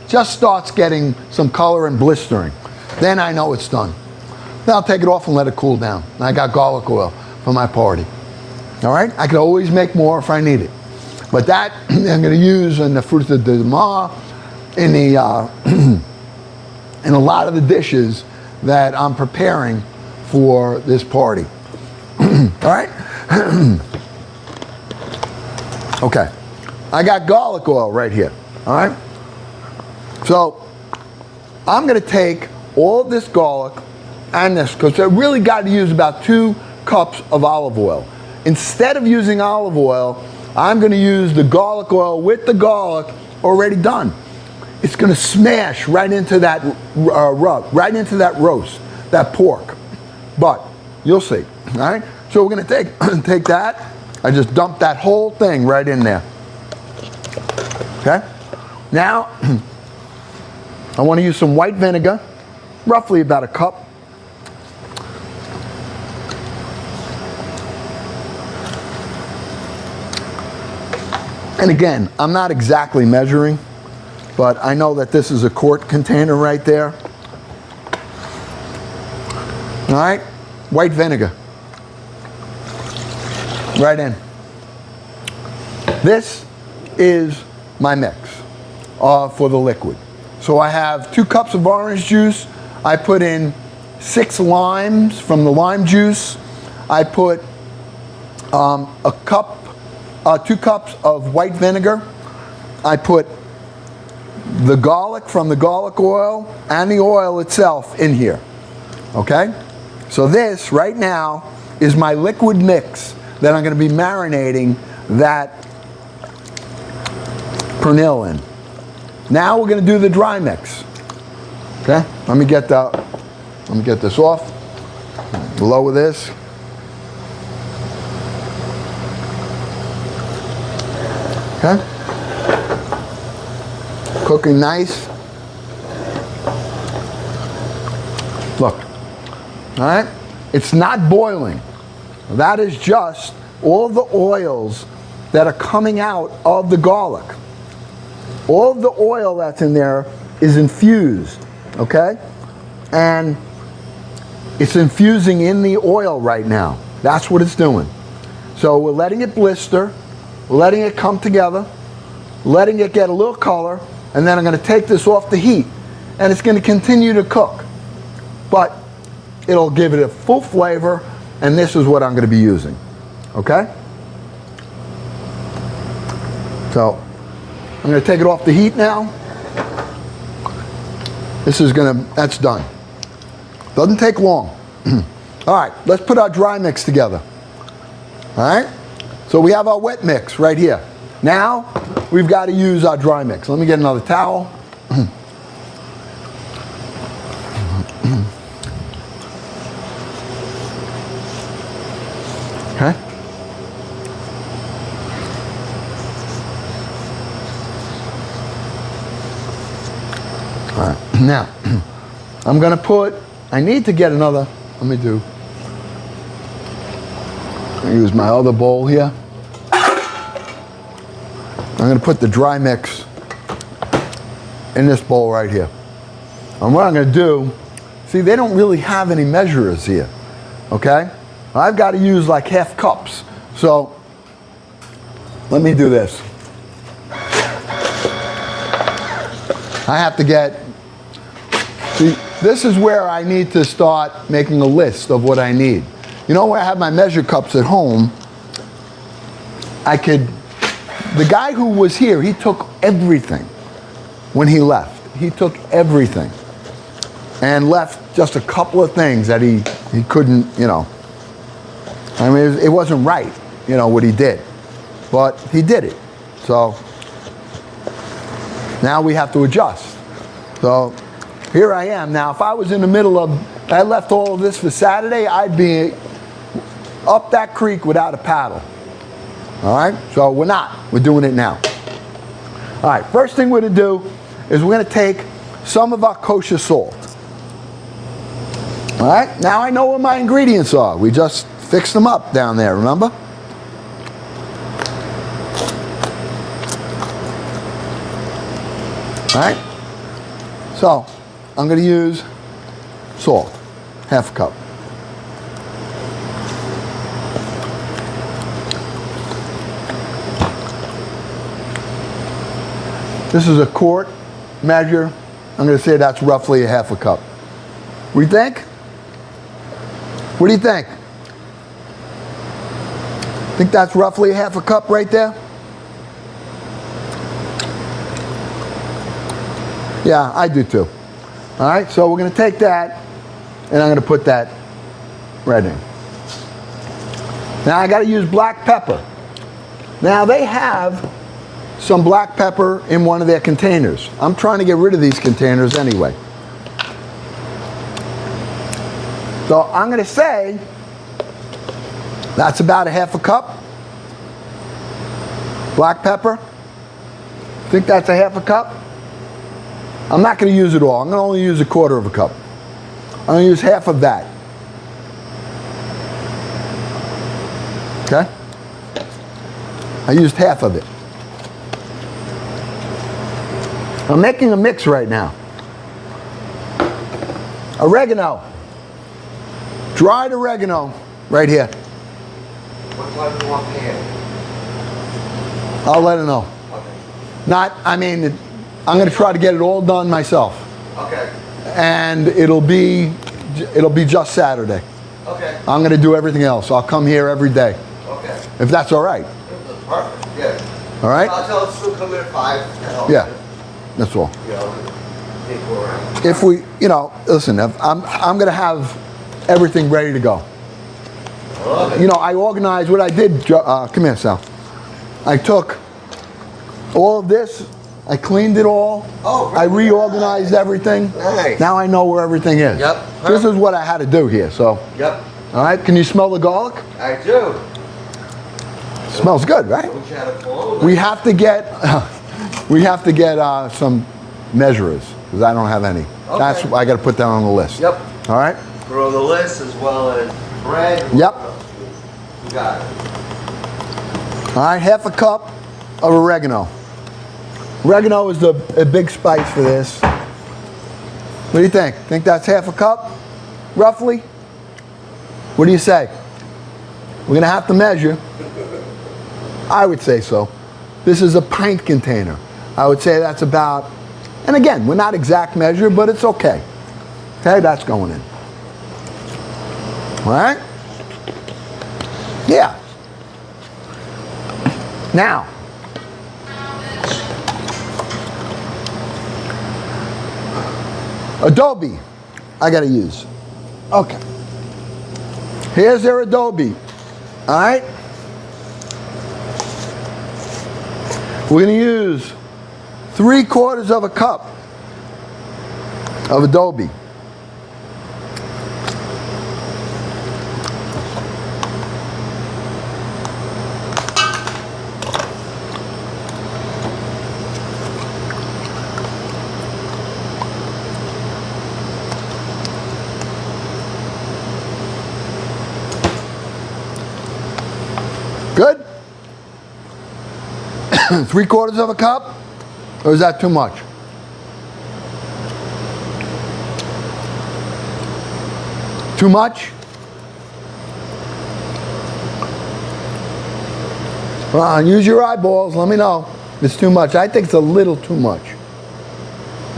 just starts getting some color and blistering. Then I know it's done. Then I'll take it off and let it cool down. And I got garlic oil for my party. All right? I can always make more if I need it. But that I'm going to use in the fruits de mer, in a lot of the dishes that I'm preparing for this party. All right? Okay. I got garlic oil right here. All right? So I'm going to take all this garlic and this, because I really got to use about 2 cups of olive oil. Instead of using olive oil, I'm going to use the garlic oil with the garlic already done. It's going to smash right into that rub, right into that roast, that pork. But you'll see. All right. So we're going to take that. I just dumped that whole thing right in there. Okay. Now I want to use some white vinegar, roughly about a cup. And again, I'm not exactly measuring, but I know that this is a quart container right there. All right, white vinegar. Right in. This is my mix for the liquid. So I have 2 cups of orange juice. I put in 6 limes from the lime juice. I put 2 cups of white vinegar. I put the garlic from the garlic oil and the oil itself in here. Okay? So this right now is my liquid mix that I'm going to be marinating that pernil in. Now we're going to do the dry mix. Okay? Let me get the Let me get this off. Lower this. Okay. Cooking nice. Look. All right. It's not boiling. That is just all the oils that are coming out of the garlic. All of the oil that's in there is infused, okay? And it's infusing in the oil right now. That's what it's doing. So we're letting it blister, we're letting it come together, letting it get a little color, and then I'm going to take this off the heat, and it's going to continue to cook. But it'll give it a full flavor, and this is what I'm going to be using, okay? So I'm going to take it off the heat now. That's done. Doesn't take long. All right, let's put our dry mix together. All right, so we have our wet mix right here. Now we've got to use our dry mix. Let me get another towel. Okay. All right, now I'm going to put, I need to get another, let me use my other bowl here. I'm going to put the dry mix in this bowl right here. And what I'm going to do, see, they don't really have any measurers here, okay? I've got to use like half cups. So let me do this. I have to get, see, this is where I need to start making a list of what I need. You know, where I have my measure cups at home, the guy who was here, he took everything when he left. He took everything and left just a couple of things that he couldn't, you know. I mean, it wasn't right, you know, what he did. But he did it. So now we have to adjust. So here I am. Now, if I was in the middle of, I left all of this for Saturday, I'd be up that creek without a paddle. All right? So we're not. We're doing it now. All right. First thing we're going to do is we're going to take some of our kosher salt. All right? Now I know what my ingredients are. We just fixed them up down there, remember? All right? So I'm going to use salt, half a cup. This is a quart measure. I'm going to say that's roughly a half a cup. What do you think? What do you think? Think that's roughly a half a cup right there? Yeah, I do too. All right, so we're going to take that and I'm going to put that right in. Now I got to use black pepper. Now they have some black pepper in one of their containers. I'm trying to get rid of these containers anyway. So I'm going to say that's about a half a cup. Black pepper. Think that's a half a cup? I'm not going to use it all. I'm going to only use a quarter of a cup. I'm going to use half of that. Okay? I used half of it. I'm making a mix right now. Oregano. Dried oregano right here. What time do you want pan? I'll let her know. Okay. I'm going to try to get it all done myself. Okay. And it'll be just Saturday. Okay. I'm going to do everything else. I'll come here every day. Okay. If that's all right. Perfect. Yeah. All right? I'll tell us to come in at 5. Yeah. That's all. You know, take her around. If we, listen, I'm going to have everything ready to go. I love it. You know, I organized what I did. Come here, Sal. I took all of this I cleaned it all. Oh, I reorganized everything. Nice. Now I know where everything is. Yep. This is what I had to do here. So. Yep. All right. Can you smell the garlic? I do. Smells good, right? I wish I had a phone. We have to get some measurers because I don't have any. Okay. That's I got to put that on the list. Yep. All right. Put on the list as well as bread. Yep. You got it. All right. Half a cup of oregano. Oregano is a big spice for this. What do you think? Think that's half a cup, roughly? What do you say? We're gonna have to measure. I would say so. This is a pint container. I would say that's about, and again, we're not exact measure, but it's okay. Okay, that's going in. All right? Yeah. Now, adobe, I gotta use. Okay. Here's their adobe. All right? We're gonna use 3/4 of a cup of adobe. Good? 3/4 of a cup? Or is that too much? Too much? Well, use your eyeballs. Let me know if it's too much. I think it's a little too much.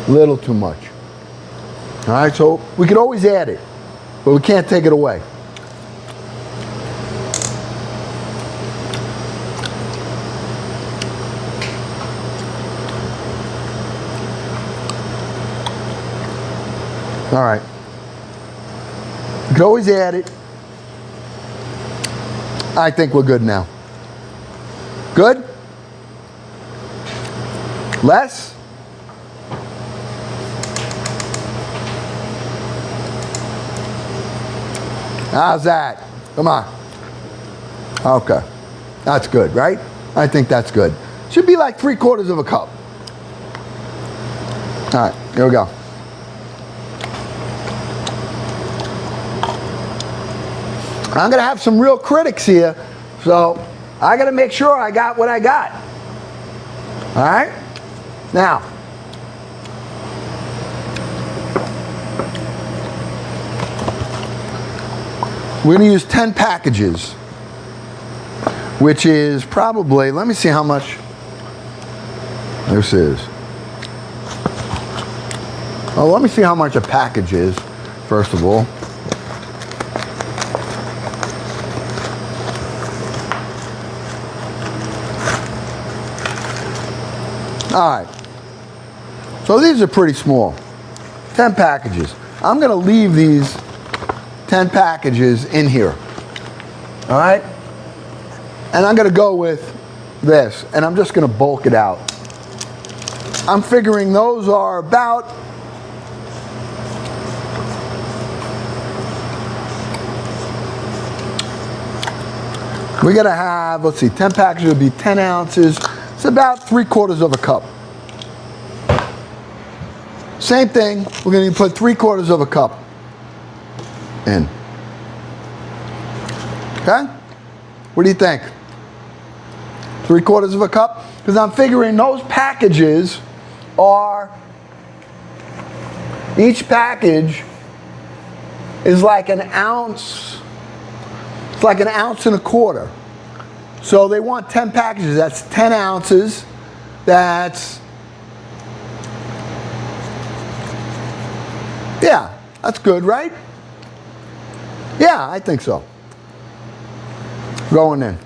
Little too much. All right, so we could always add it, but we can't take it away. All right. You can always add it. I think we're good now. Good? Less? How's that? Come on. Okay. That's good, right? I think that's good. Should be like 3/4 of a cup. All right, here we go. I'm gonna have some real critics here, so I gotta make sure I got what I got. All right? Now, we're gonna use 10 packages, which is probably, let me see how much this is. Oh, let me see how much a package is, first of all. All right, so these are pretty small, 10 packages. I'm gonna leave these 10 packages in here, all right? And I'm gonna go with this, and I'm just gonna bulk it out. I'm figuring those are about, we're gonna have, let's see, 10 packages would be 10 ounces. It's about 3/4 of a cup. Same thing, we're gonna put 3/4 of a cup in. Okay? What do you think? 3/4 of a cup? Because I'm figuring those packages are, each package is like an ounce, it's like 1.25 ounces. So they want 10 packages, that's 10 ounces, that's, yeah, that's good, right? Yeah, I think so. Going in.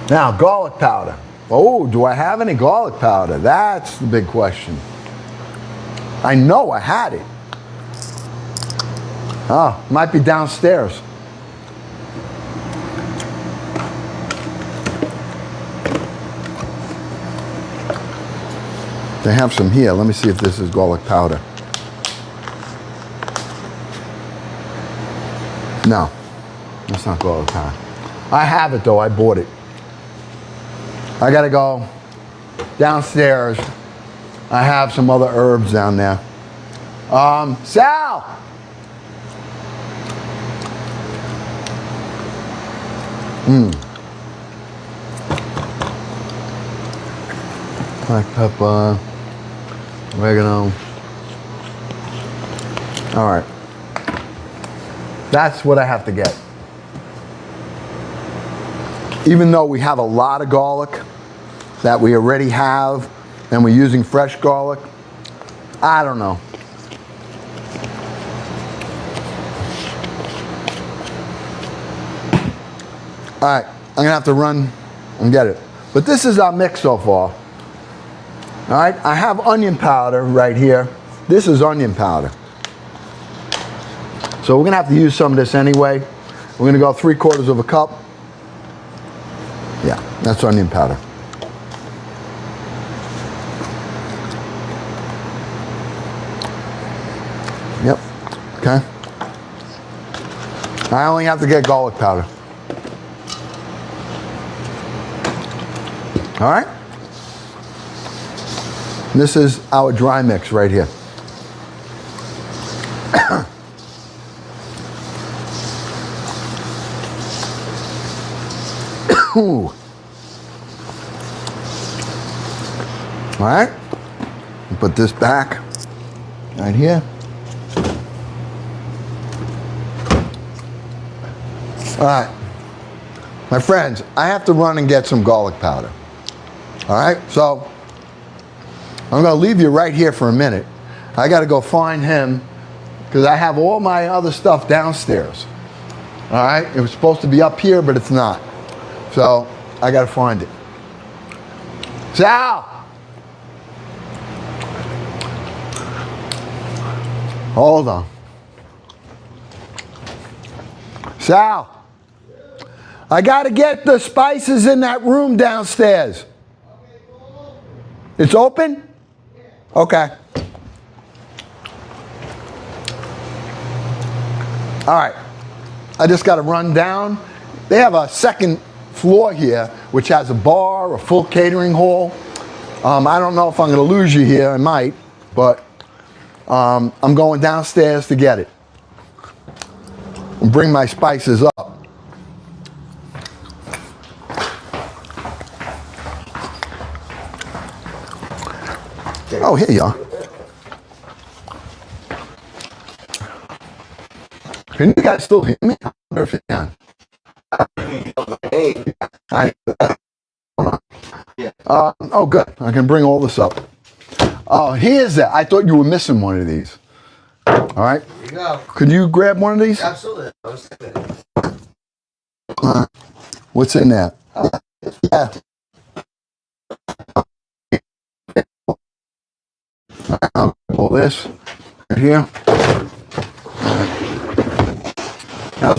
Now, garlic powder. Oh, do I have any garlic powder? That's the big question. I know I had it. Oh, might be downstairs. They have some here. Let me see if this is garlic powder. No, that's not garlic powder. I have it though, I bought it. I gotta go downstairs. I have some other herbs down there. Sal! Black pepper, oregano. All right. That's what I have to get. Even though we have a lot of garlic that we already have and we're using fresh garlic, I don't know. All right, I'm gonna have to run and get it. But this is our mix so far. All right, I have onion powder right here. This is onion powder. So we're gonna have to use some of this anyway. We're gonna go 3/4 of a cup. Yeah, that's onion powder. Yep, okay. I only have to get garlic powder. All right. This is our dry mix right here. Ooh. All right. Put this back right here. All right. My friends, I have to run and get some garlic powder. All right, so I'm gonna leave you right here for a minute. I gotta go find him because I have all my other stuff downstairs. All right, it was supposed to be up here, but it's not. So I gotta find it. Sal! Hold on. Sal, I gotta get the spices in that room downstairs. It's open? Okay. All right. I just got to run down. They have a second floor here, which has a bar, a full catering hall. I don't know if I'm going to lose you here. I might, but I'm going downstairs to get it. And bring my spices up. Oh, here you are. Can you guys still hear me? I wonder if you can. Oh, good. I can bring all this up. Oh, here's that. I thought you were missing one of these. All right. Here you go. Could you grab one of these? Absolutely. What's in there? Yeah. All this right here. Now,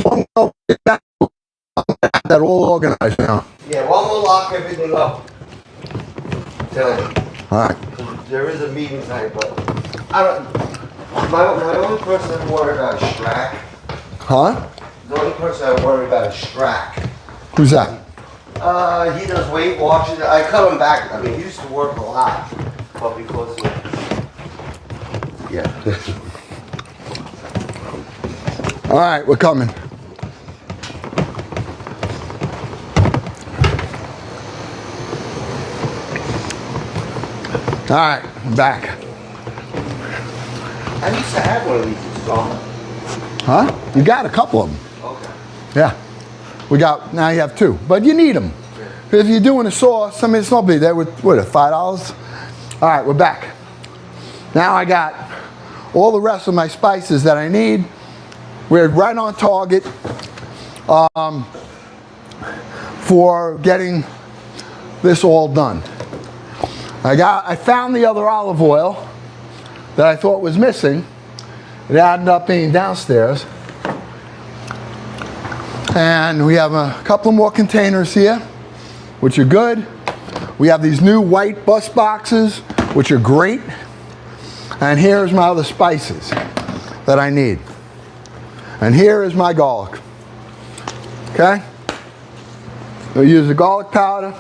that all organized now. Yeah, one will lock everything up. Tell you. All right. There is a meeting tonight, but I don't. My only person I worry about is Strack. Huh? The only person I worry about is Strack. Who's that? He does Weight Watchers. I cut him back. I mean, he used to work a lot, but because of yeah. All right, we're coming. All right, I'm back. I used to have one of these. It's gone. Huh? You got a couple of them. Okay. Yeah. We got, now you have two, but you need them. If you're doing a sauce, I mean, it's not big. That would, what, $5? All right, we're back. Now I got all the rest of my spices that I need. We're right on target for getting this all done. I found the other olive oil that I thought was missing. It ended up being downstairs. And we have a couple more containers here, which are good. We have these new white bus boxes, which are great. And here's my other spices that I need. And here is my garlic. Okay? We'll use the garlic powder.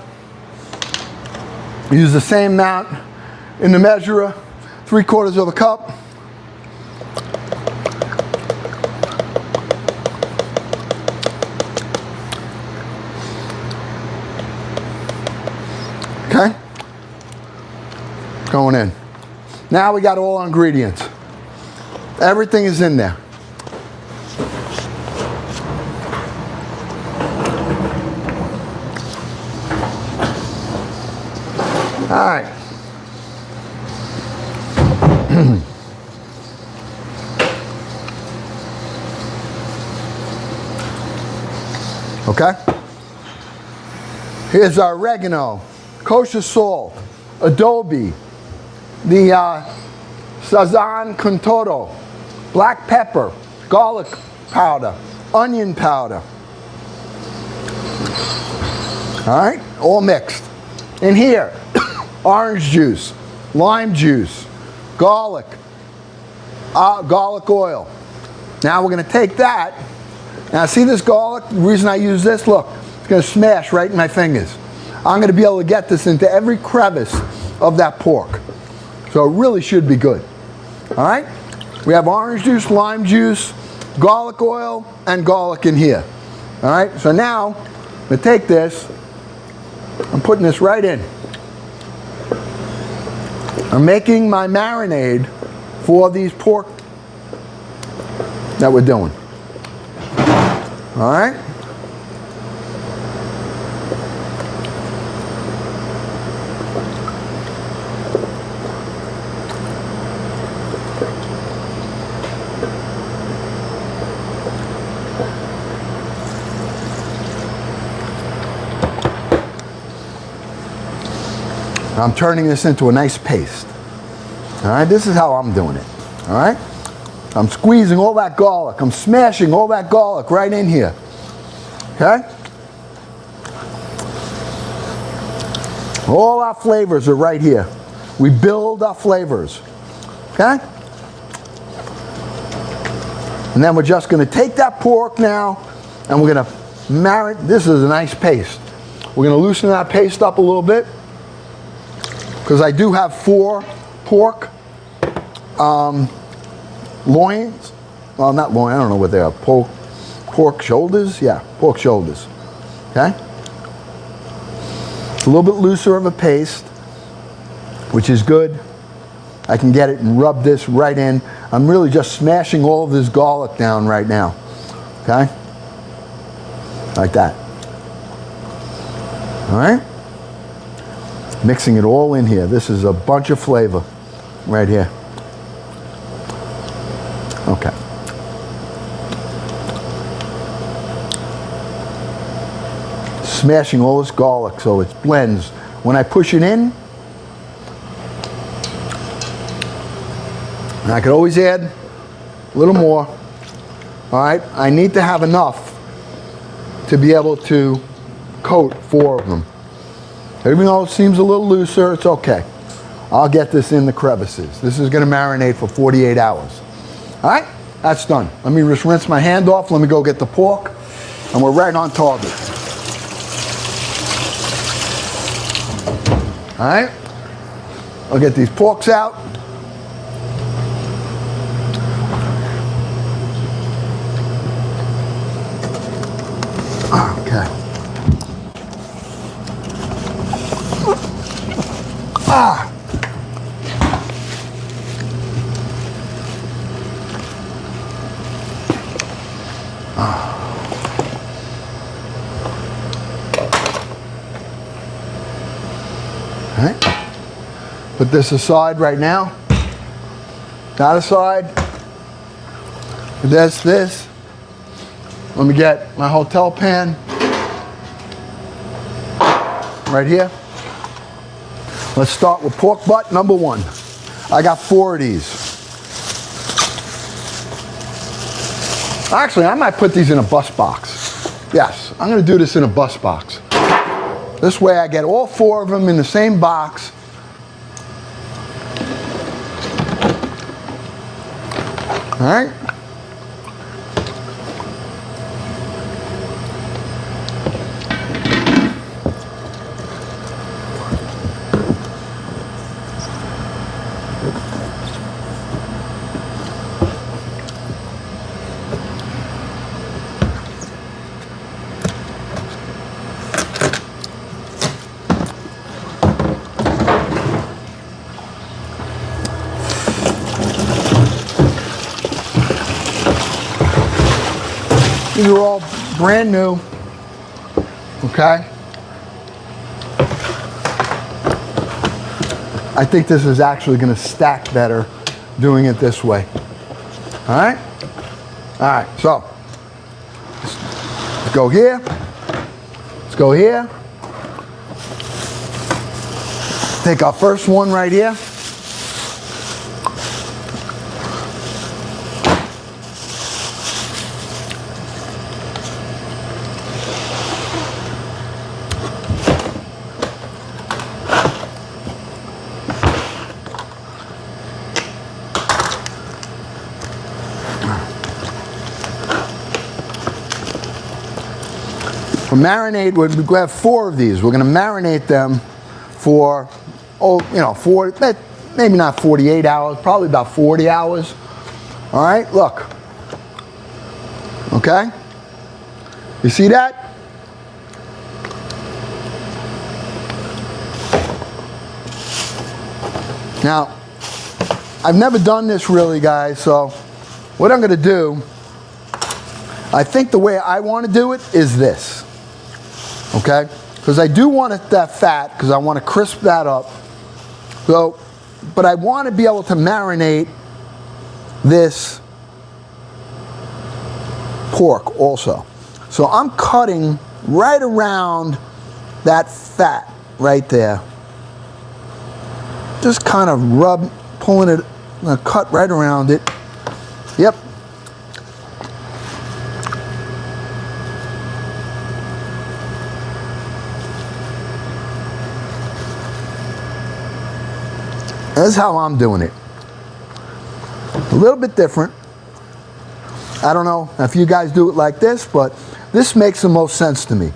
Use the same amount in the measurer, 3/4 of a cup. Okay? Going in. Now we got all our ingredients. Everything is in there. All right. Okay? Here's our oregano, kosher salt, adobe, the sazon con todo, black pepper, garlic powder, onion powder. All right? All mixed. In here, orange juice, lime juice, garlic, garlic oil. Now we're going to take that. Now see this garlic? The reason I use this, look, it's going to smash right in my fingers. I'm going to be able to get this into every crevice of that pork. So it really should be good. All right? We have orange juice, lime juice, garlic oil, and garlic in here. All right? So now, I'm going to take this. I'm putting this right in. I'm making my marinade for these pork that we're doing. All right? I'm turning this into a nice paste. All right, this is how I'm doing it. All right, I'm squeezing all that garlic. I'm smashing all that garlic right in here. Okay? All our flavors are right here. We build our flavors. Okay? And then we're just going to take that pork now and we're going to marinate. This is a nice paste. We're going to loosen that paste up a little bit, because I do have 4 pork loins. Well, not loin, I don't know what they are. Pork shoulders? Yeah, pork shoulders. Okay? It's a little bit looser of a paste, which is good. I can get it and rub this right in. I'm really just smashing all of this garlic down right now. Okay? Like that. All right? Mixing it all in here. This is a bunch of flavor right here. Okay. Smashing all this garlic so it blends. When I push it in, and I could always add a little more. All right, I need to have enough to be able to coat 4 of them. Even though it seems a little looser, it's okay. I'll get this in the crevices. This is going to marinate for 48 hours. All right, that's done. Let me just rinse my hand off. Let me go get the pork, and we're right on target. All right, I'll get these porks out. Okay. Ah. All right. Put this aside right now. That aside. This. Let me get my hotel pan right here. Let's start with pork butt number 1. I got 4 of these. Actually, I might put these in a bus box. Yes, I'm going to do this in a bus box. This way I get all 4 of them in the same box. All right. These are all brand new, okay? I think this is actually going to stack better doing it this way. All right? All right, so let's go here. Let's go here. Take our first one right here. Marinate, we have 4 of these. We're going to marinate them for, maybe not 48 hours, probably about 40 hours. All right, look. Okay? You see that? Now, I've never done this really, guys, so what I'm going to do, I think the way I want to do it is this. Okay, because I do want that fat, because I want to crisp that up. So, but I want to be able to marinate this pork also. So I'm cutting right around that fat right there. Just kind of pulling it, cut right around it. Yep. That's how I'm doing it. A little bit different. I don't know if you guys do it like this, but this makes the most sense to me.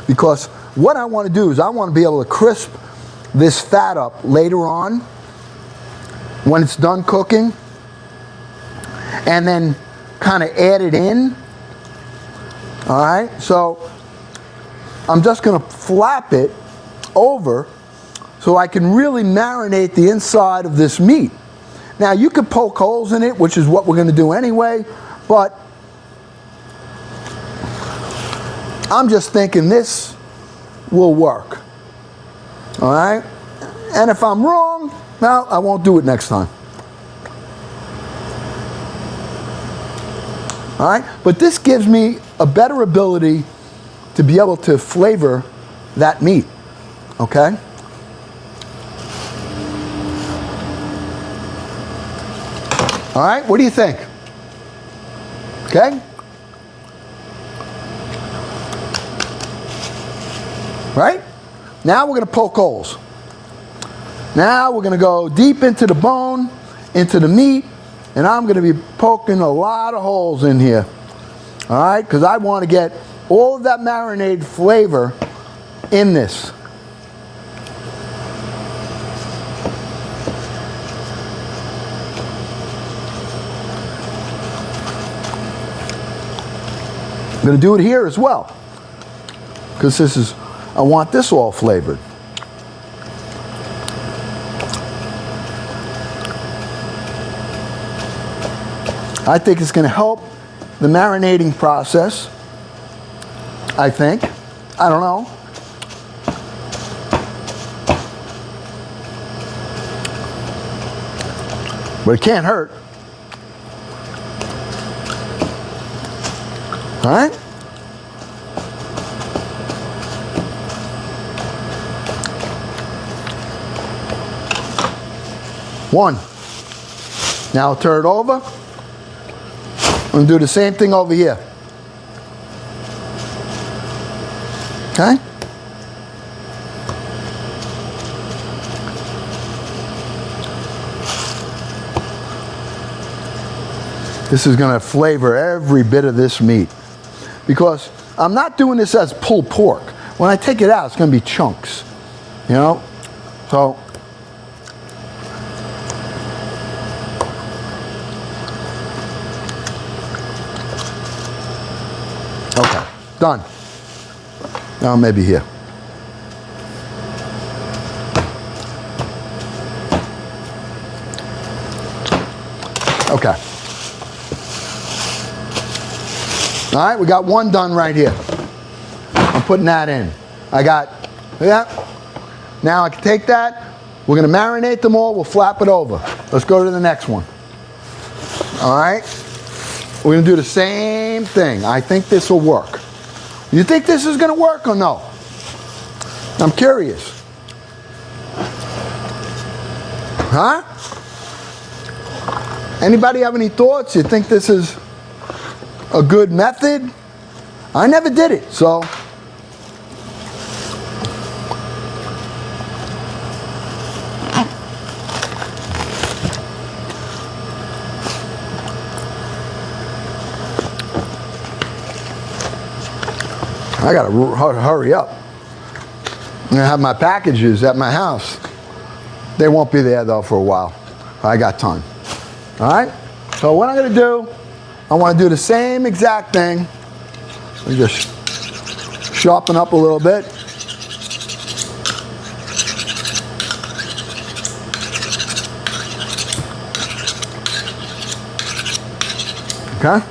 Because what I want to do is I want to be able to crisp this fat up later on when it's done cooking, and then kind of add it in. All right, so I'm just going to flap it over so I can really marinate the inside of this meat. Now you could poke holes in it, which is what we're going to do anyway, but I'm just thinking this will work. All right? And if I'm wrong, well, I won't do it next time. All right? But this gives me a better ability to be able to flavor that meat. Okay? All right, what do you think? Okay? Right? Now we're going to poke holes. Now we're going to go deep into the bone, into the meat, and I'm going to be poking a lot of holes in here. All right? Because I want to get all of that marinade flavor in this. I'm going to do it here as well, because I want this all flavored. I think it's going to help the marinating process. I think. I don't know. But it can't hurt. All right? One. Now I'll turn it over. I'm going to do the same thing over here. Okay? This is going to flavor every bit of this meat. Because I'm not doing this as pulled pork. When I take it out, it's going to be chunks. You know? So, okay, done. Now maybe here. Okay. All right, we got one done right here. I'm putting that in. I got, yeah. Now I can take that. We're going to marinate them all. We'll flap it over. Let's go to the next one. All right. We're going to do the same thing. I think this will work. You think this is going to work or no? I'm curious. Huh? Anybody have any thoughts? You think this is a good method? I never did it, so. I gotta hurry up. I'm gonna have my packages at my house. They won't be there though for a while. I got time. All right, so what I'm gonna do, I wanna do the same exact thing. Let me just sharpen up a little bit. Okay.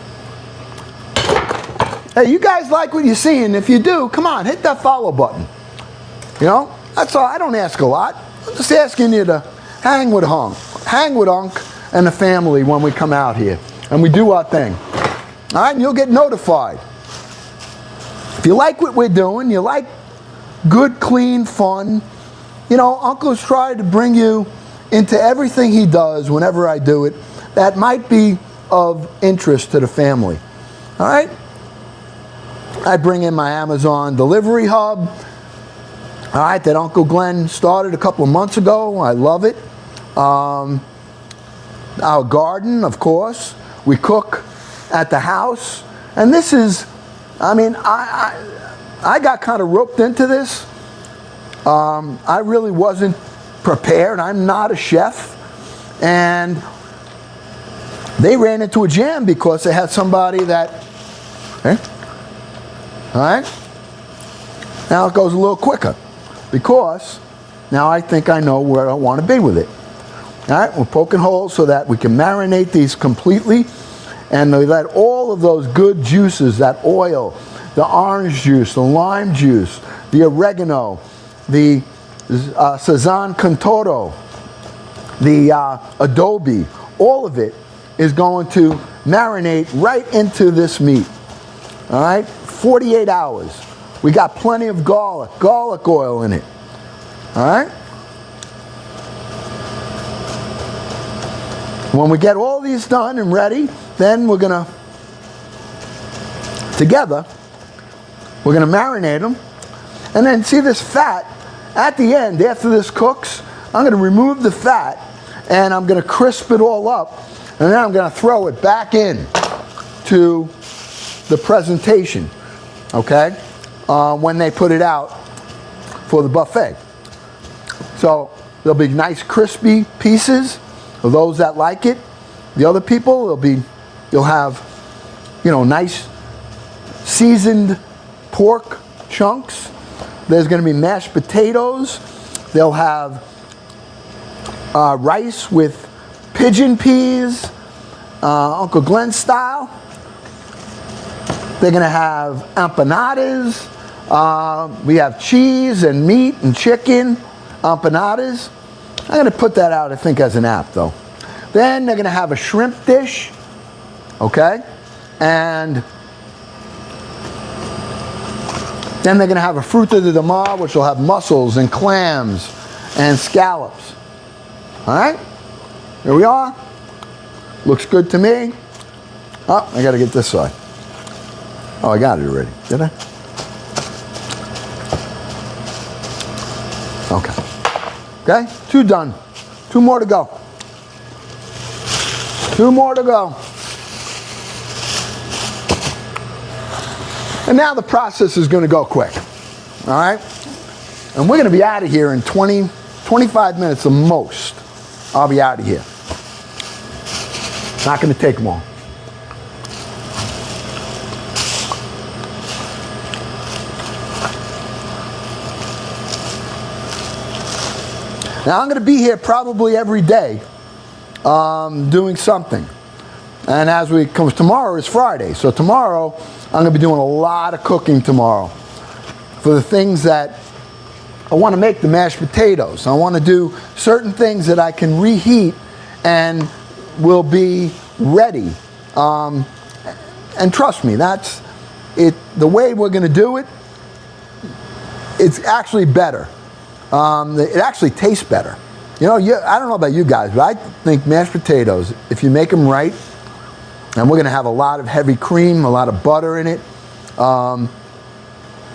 Hey, you guys like what you're seeing? If you do, come on, hit that follow button. You know, that's all. I don't ask a lot. I'm just asking you to hang with Unc and the family when we come out here and we do our thing. All right, and you'll get notified. If you like what we're doing, you like good, clean fun. You know, Uncle's tried to bring you into everything he does whenever I do it that might be of interest to the family. All right? I bring in my Amazon delivery hub, all right, that Uncle Glenn started a couple of months ago. I love it. Our garden, of course. We cook at the house. And this is, I mean, I got kind of roped into this. I really wasn't prepared. I'm not a chef. And they ran into a jam because they had somebody that, okay. All right? Now it goes a little quicker because now I think I know where I want to be with it. All right? We're poking holes so that we can marinate these completely and we let all of those good juices, that oil, the orange juice, the lime juice, the oregano, the Sazon Contoro, the adobe, all of it is going to marinate right into this meat. All right? 48 hours. We got plenty of garlic oil in it. All right? When we get all these done and ready, then we're going to, together, we're going to marinate them. And then see this fat, at the end, after this cooks, I'm going to remove the fat and I'm going to crisp it all up. And then I'm going to throw it back in to the presentation. Okay, when they put it out for the buffet. So there'll be nice crispy pieces for those that like it. The other people, you'll have, you know, nice seasoned pork chunks. There's going to be mashed potatoes. They'll have rice with pigeon peas, Uncle Glenn style. They're going to have empanadas. We have cheese and meat and chicken empanadas. I'm going to put that out, I think, as an app, though. Then they're going to have a shrimp dish, okay? And then they're going to have a fruta de mar, which will have mussels and clams and scallops. All right? Here we are. Looks good to me. Oh, I got to get this side. Oh, I got it already. Did I? Okay, 2 done. 2 more to go. 2 more to go. And now the process is going to go quick. All right? And we're going to be out of here in 20, 25 minutes the most. I'll be out of here. Not going to take long. Now I'm going to be here probably every day doing something. And as we comes tomorrow is Friday. So tomorrow I'm going to be doing a lot of cooking tomorrow for the things that I want to make, the mashed potatoes. I want to do certain things that I can reheat and will be ready. And trust me, that's it. The way we're going to do it, it's actually better. It actually tastes better. You know, I don't know about you guys, but I think mashed potatoes, if you make them right, and we're going to have a lot of heavy cream, a lot of butter in it,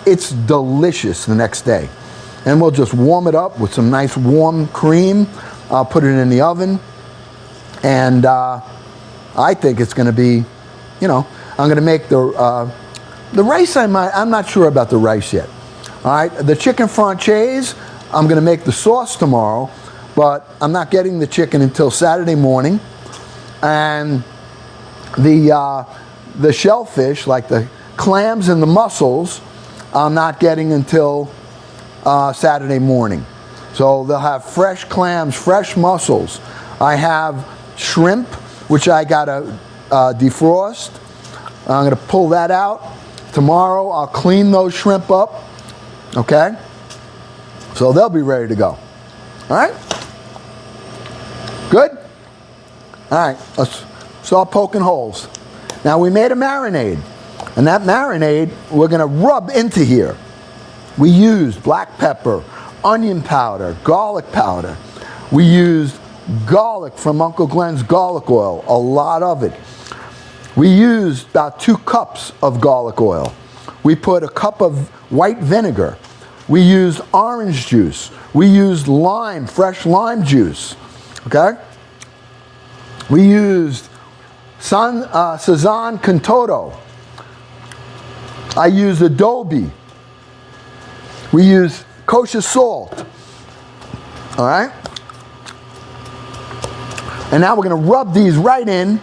it's delicious the next day. And we'll just warm it up with some nice warm cream. I'll put it in the oven. And I think it's going to be, you know, I'm going to make the rice. I'm not sure about the rice yet. All right, the chicken franchise, I'm going to make the sauce tomorrow, but I'm not getting the chicken until Saturday morning. And the shellfish, like the clams and the mussels, I'm not getting until Saturday morning. So they'll have fresh clams, fresh mussels. I have shrimp, which I gotta defrost. I'm gonna pull that out. Tomorrow I'll clean those shrimp up, okay? So they'll be ready to go. All right? Good? All right, let's start poking holes. Now we made a marinade, and that marinade we're gonna rub into here. We used black pepper, onion powder, garlic powder. We used garlic from Uncle Glenn's garlic oil, a lot of it. We used about 2 cups of garlic oil. We put a cup of white vinegar. We used orange juice. We used lime, fresh lime juice, okay? We used Sazon Contorno. I used adobe. We use kosher salt. All right? And now we're going to rub these right in.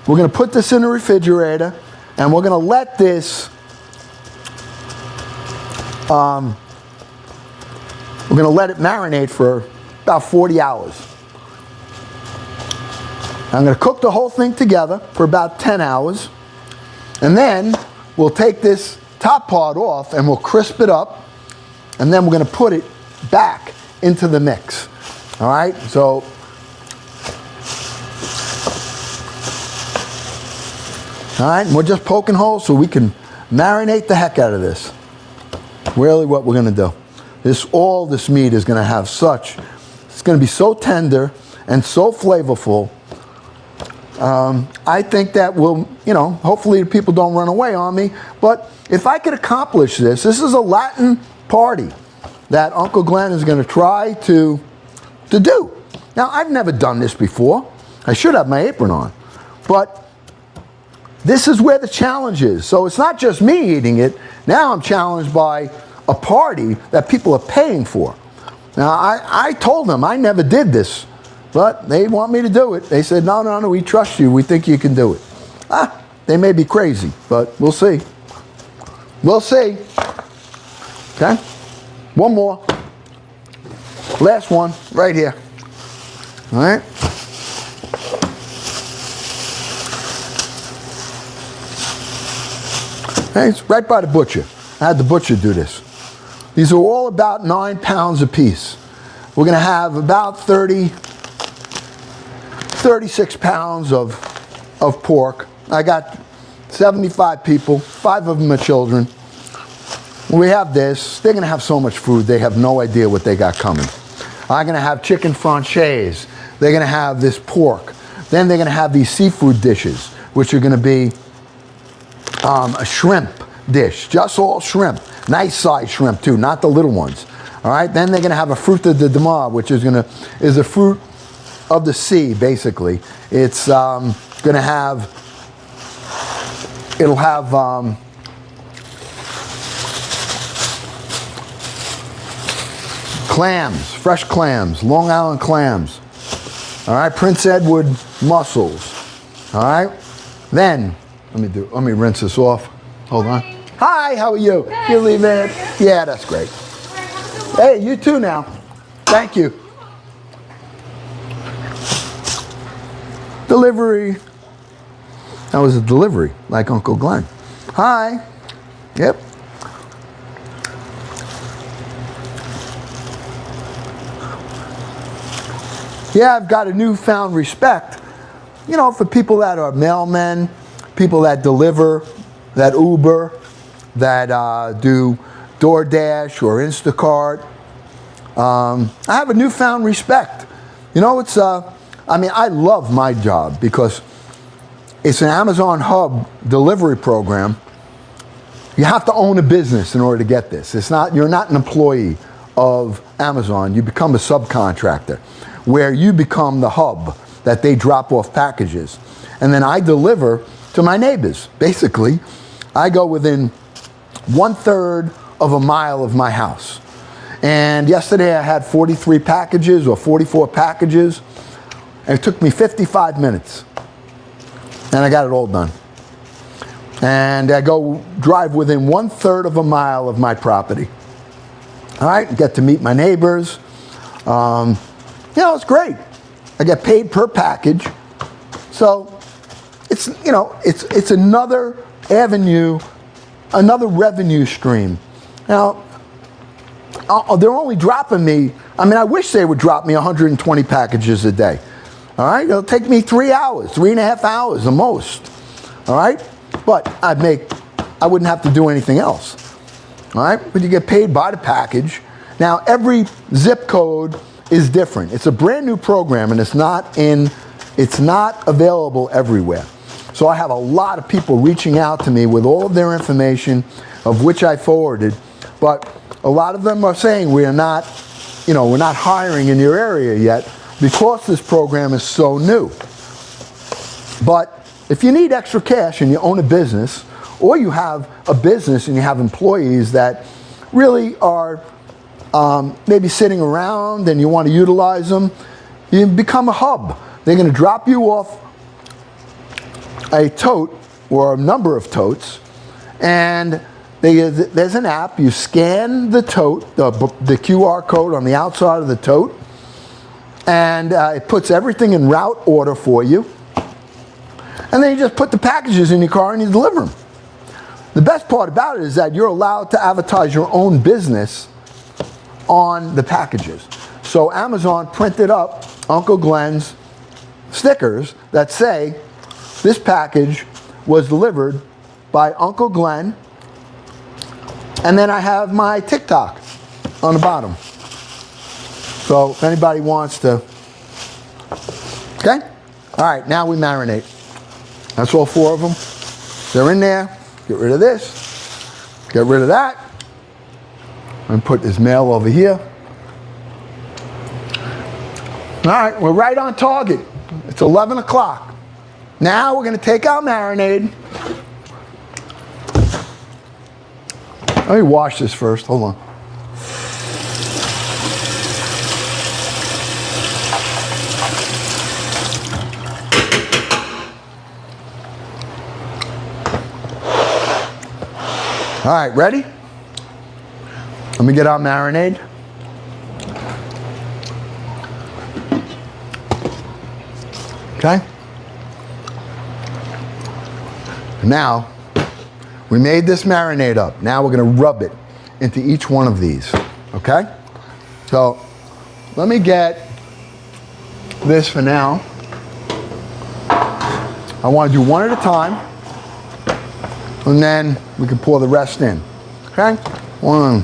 We're going to put this in the refrigerator, and we're going to let this, we're going to let it marinate for about 40 hours. I'm going to cook the whole thing together for about 10 hours. And then we'll take this top part off and we'll crisp it up. And then we're going to put it back into the mix. All right? So, all right, and we're just poking holes so we can marinate the heck out of this. Really what we're going to do. All this meat is going to have it's going to be so tender and so flavorful. I think that will, you know, hopefully the people don't run away on me. But if I could accomplish this is a Latin party that Uncle Glenn is going to try to do. Now, I've never done this before. I should have my apron on. But this is where the challenge is. So it's not just me eating it. Now I'm challenged by a party that people are paying for. Now, I told them I never did this. But they want me to do it. They said, no, we trust you. We think you can do it. They may be crazy, but we'll see. We'll see. Okay? One more. Last one, right here. All right? Okay, it's right by the butcher. I had the butcher do this. These are all about 9 pounds a piece. We're going to have about 36 pounds of pork. I got 75 people, 5 of them are children. We have this. They're going to have so much food, they have no idea what they got coming. I'm going to have chicken franchise. They're going to have this pork. Then they're going to have these seafood dishes, which are going to be a shrimp dish, just all shrimp. Nice size shrimp too, not the little ones. All right, then they're going to have a fruta de mar, which is a fruit of the sea, basically. It's going to have, it'll have clams, fresh clams, Long Island clams. All right, Prince Edward mussels. All right, then let me rinse this off. Hold on. Hi, how are you? Good. You leaving it? Yeah, that's great. Hey, you too now. Thank you. Delivery. That was a delivery, like Uncle Glenn. Hi. Yep. Yeah, I've got a newfound respect, you know, for people that are mailmen, people that deliver, that Uber, that do DoorDash or Instacart. I have a newfound respect. You know, I mean, I love my job because it's an Amazon Hub delivery program. You have to own a business in order to get this. You're not an employee of Amazon. You become a subcontractor where you become the hub that they drop off packages. And then I deliver to my neighbors. Basically, I go within 1/3 of a mile of my house. And yesterday I had 43 packages or 44 packages. And it took me 55 minutes. And I got it all done. And I go drive within 1/3 of a mile of my property. All right, get to meet my neighbors. You know, it's great. I get paid per package. So it's, you know, it's another avenue, another revenue stream. Now, they're only dropping me, I mean, I wish they would drop me 120 packages a day. All right, it'll take me 3 hours, 3.5 hours the most. All right, but I wouldn't have to do anything else. All right, but you get paid by the package. Now, every zip code is different. It's a brand new program and it's not available everywhere. So I have a lot of people reaching out to me with all of their information, of which I forwarded, but a lot of them are saying we're not hiring in your area yet because this program is so new. But if you need extra cash and you own a business, or you have a business and you have employees that really are maybe sitting around and you want to utilize them, you become a hub. They're going to drop you off a tote or a number of totes, and there's an app. You scan the tote, the QR code on the outside of the tote, and it puts everything in route order for you. And then you just put the packages in your car and you deliver them. The best part about it is that you're allowed to advertise your own business on the packages. So Amazon printed up Uncle Glenn's stickers that say this package was delivered by Uncle Glenn, and then I have my TikTok on the bottom. So if anybody wants to, okay? All right, now we marinate. That's all 4 of them. They're in there. Get rid of this. Get rid of that. And put this mail over here. All right, we're right on target. It's 11 o'clock. Now we're going to take our marinade. Let me wash this first. Hold on. All right, ready? Let me get our marinade. Okay? Now, we made this marinade up. Now we're going to rub it into each one of these. Okay? So, let me get this for now. I want to do one at a time. And then we can pour the rest in. Okay? One.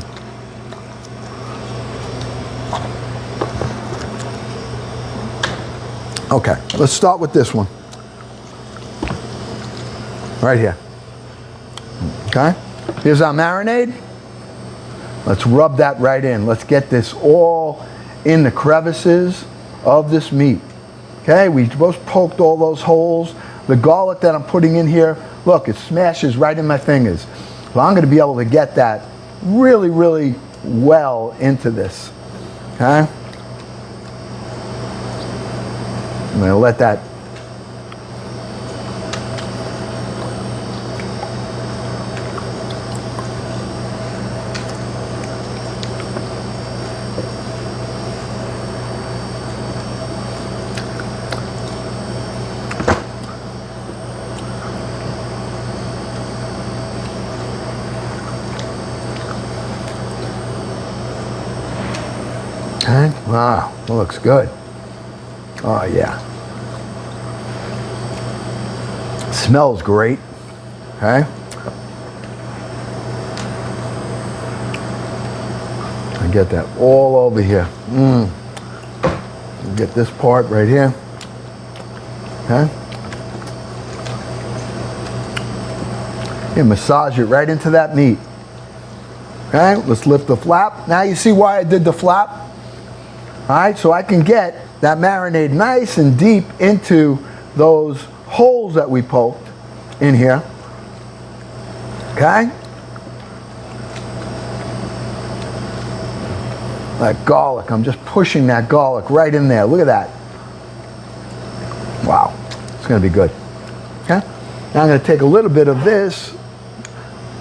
Okay, let's start with this one. Right here. Okay? Here's our marinade. Let's rub that right in. Let's get this all in the crevices of this meat. Okay, we just poked all those holes. The garlic that I'm putting in here, look, it smashes right in my fingers. So I'm going to be able to get that really, really well into this. Okay? I'm going to let that okay. Wow, that looks good. Oh yeah. Smells great. Okay. I get that all over here. Get this part right here. Okay. And massage it right into that meat. Okay, let's lift the flap. Now you see why I did the flap? All right, so I can get that marinade nice and deep into those holes that we poked in here. Okay? That garlic, I'm just pushing that garlic right in there. Look at that. Wow, it's gonna be good. Okay? Now I'm gonna take a little bit of this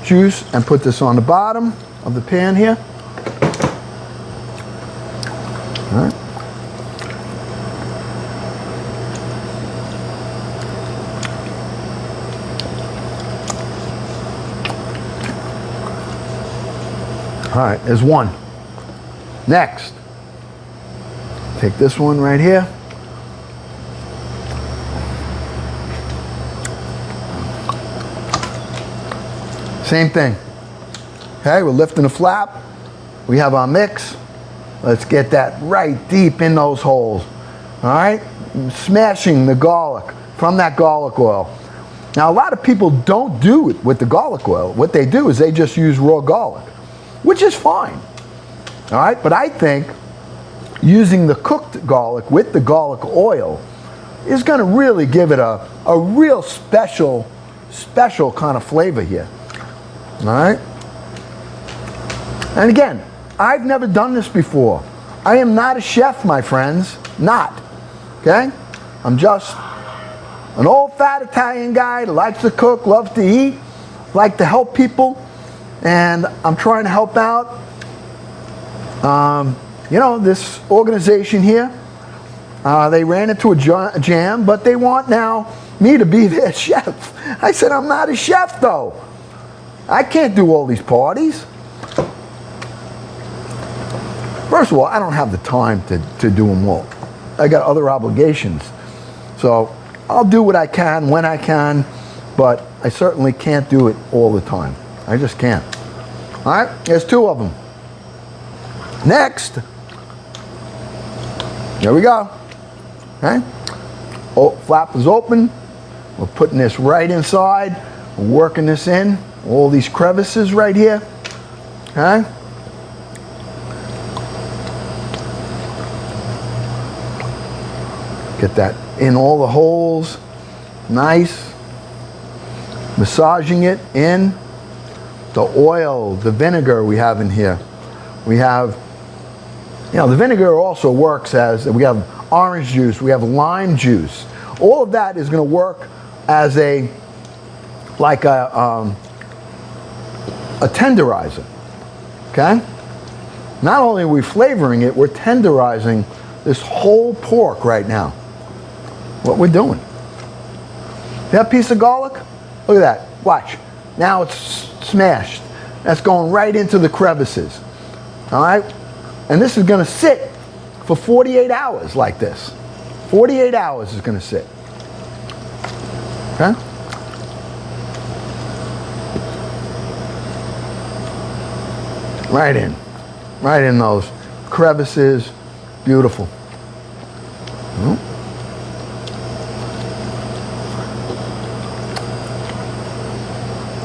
juice and put this on the bottom of the pan here. All right. All right, there's one. Next, take this one right here. Same thing. Okay, we're lifting the flap. We have our mix. Let's get that right deep in those holes. All right, smashing the garlic from that garlic oil. Now, a lot of people don't do it with the garlic oil. What they do is they just use raw garlic, which is fine. All right, but I think using the cooked garlic with the garlic oil is going to really give it a real special kind of flavor here. All right. And again, I've never done this before. I am not a chef, my friends. Not. Okay? I'm just an old fat Italian guy that likes to cook, loves to eat, like to help people, and I'm trying to help out. You know, this organization here, they ran into a jam, but they want now me to be their chef. I said, I'm not a chef though. I can't do all these parties. First of all, I don't have the time to do them all. I got other obligations. So I'll do what I can when I can, but I certainly can't do it all the time. I just can't. All right, there's two of them. Next, here we go. Okay, oh, flap is open. We're putting this right inside. We're working this in. All these crevices right here. Okay. Get that in all the holes. Nice. Massaging it in. The oil, the vinegar we have in here. We have, you know, the vinegar also works as, we have orange juice, we have lime juice. All of that is going to work as a tenderizer. Okay? Not only are we flavoring it, we're tenderizing this whole pork right now. What we're doing. That piece of garlic, look at that. Watch. Now it's smashed. That's going right into the crevices. All right? And this is going to sit for 48 hours like this. 48 hours is going to sit. Okay? Right in. Right in those crevices. Beautiful.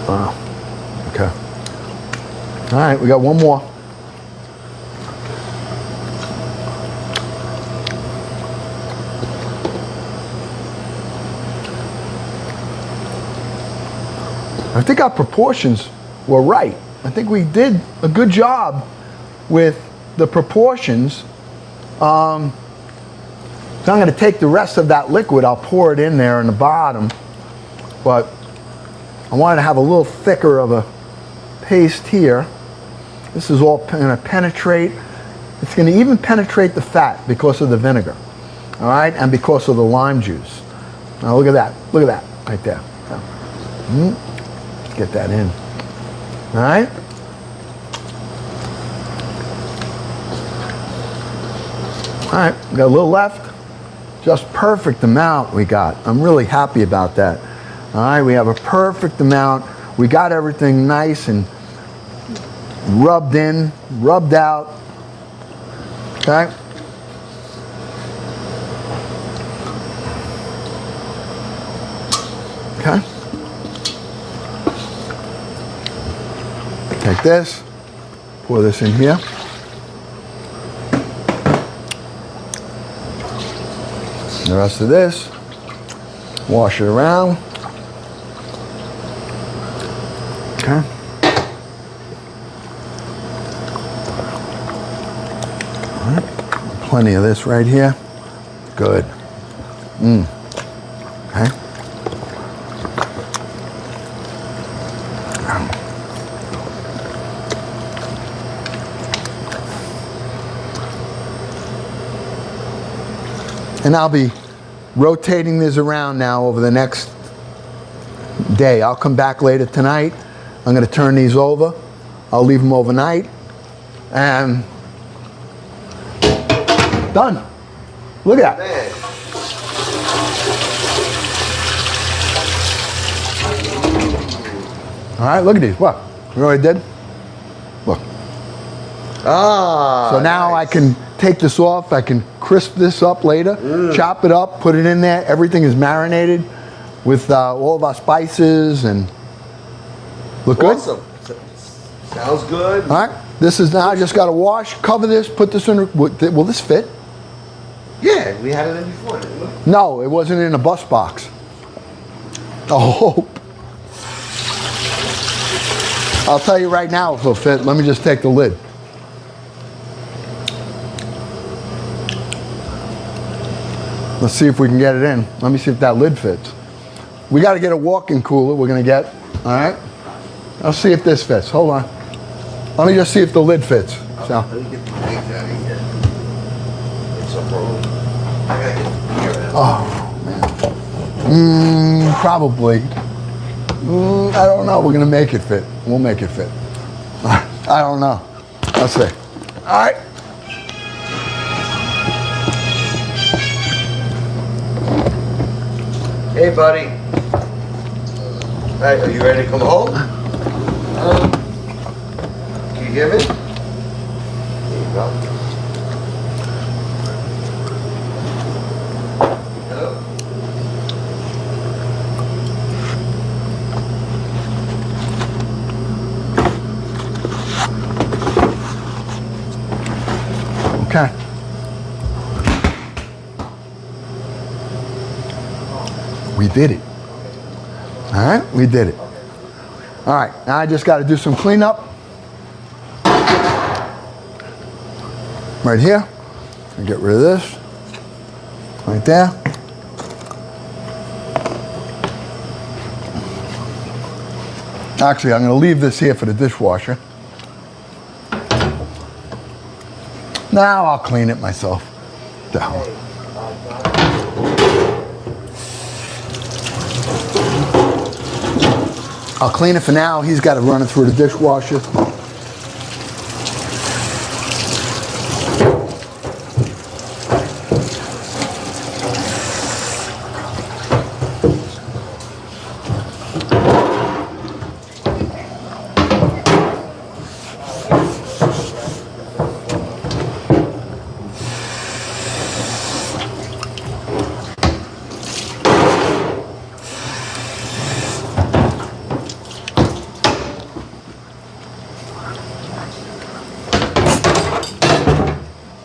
Wow. Okay. All right, we got one more. I think our proportions were right. I think we did a good job with the proportions. So I'm going to take the rest of that liquid, I'll pour it in there in the bottom, but I wanted to have a little thicker of a paste here. This is all going to penetrate. It's going to even penetrate the fat because of the vinegar, all right, and because of the lime juice. Now look at that, right there. Let's get that in, all right. All right, got a little left. Just perfect amount we got. I'm really happy about that. All right, we have a perfect amount. We got everything nice and rubbed in, rubbed out. Okay. Okay. Take this, pour this in here. The rest of this, wash it around. Okay. All right. Plenty of this right here. Good. Okay. And I'll be rotating this around now over the next day. I'll come back later tonight. I'm going to turn these over. I'll leave them overnight. And done. Look at that. All right, look at these. What? You know what I did? Look. Ah. So now nice. I can take this off. I can crisp this up later, chop it up, put it in there. Everything is marinated with all of our spices and look good. Awesome. Sounds good. All right. This is now, I just got to wash, cover this, put this in. Will this fit? Yeah, we had it in before, didn't we? No, it wasn't in a bus box. Oh. I'll tell you right now if it'll fit. Let me just take the lid. Let's see if we can get it in. Let me see if that lid fits. We got to get a walk-in cooler we're going to get. All right? I'll see if this fits. Hold on. Let me just see if the lid fits. So. Let me get the eggs out of here. It's a roll. I got to get the beer out. Oh, man. Probably. I don't know. We're going to make it fit. We'll make it fit. I don't know. Let's see. All right. Hey, buddy. Hey, are you ready to come home? Can you hear me? There you go. Hello? Okay. We did it. All right, we did it. All right, now I just got to do some cleanup. Right here. Get rid of this. Right there. Actually, I'm going to leave this here for the dishwasher. Now I'll clean it myself. The hell. I'll clean it for now. He's got to run it through the dishwasher.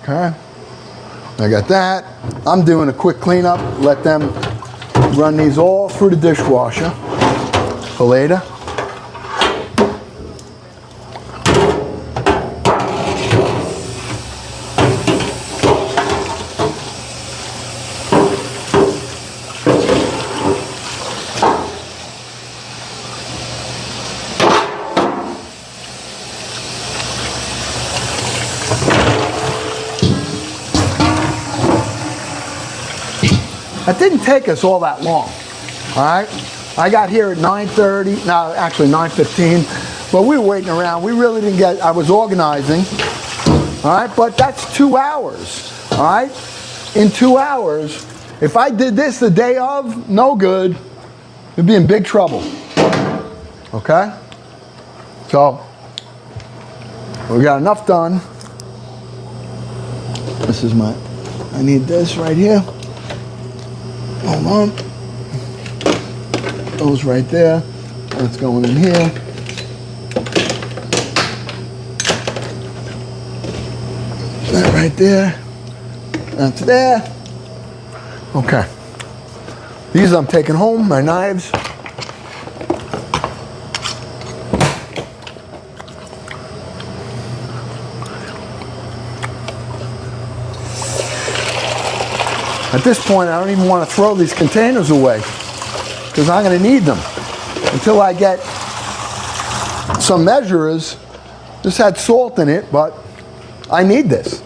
Okay, I got that. I'm doing a quick cleanup. Let them run these all through the dishwasher for later. It didn't take us all that long. All right. I got here at 9:30. No, actually 9:15. But we were waiting around. We really didn't get. I was organizing. All right. But that's 2 hours. All right. In 2 hours, if I did this the day of, no good. We'd be in big trouble. Okay. So we got enough done. This is my. I need this right here. Hold on. Those right there. That's going in here. That right there. That's there. Okay. These I'm taking home, my knives. At this point, I don't even want to throw these containers away because I'm going to need them until I get some measurers. This had salt in it, but I need this.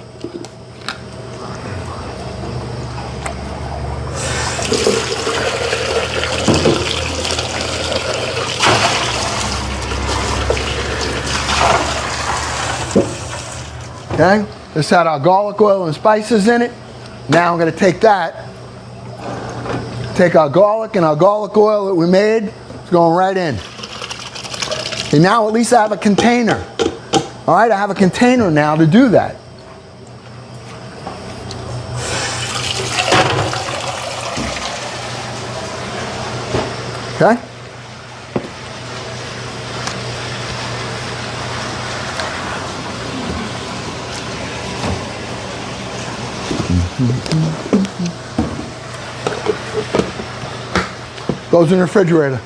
Okay, this had our garlic oil and spices in it. Now I'm going to take that, take our garlic and our garlic oil that we made, it's going right in. Okay, now at least I have a container. All right, I have a container now to do that. Okay? Goes in the refrigerator.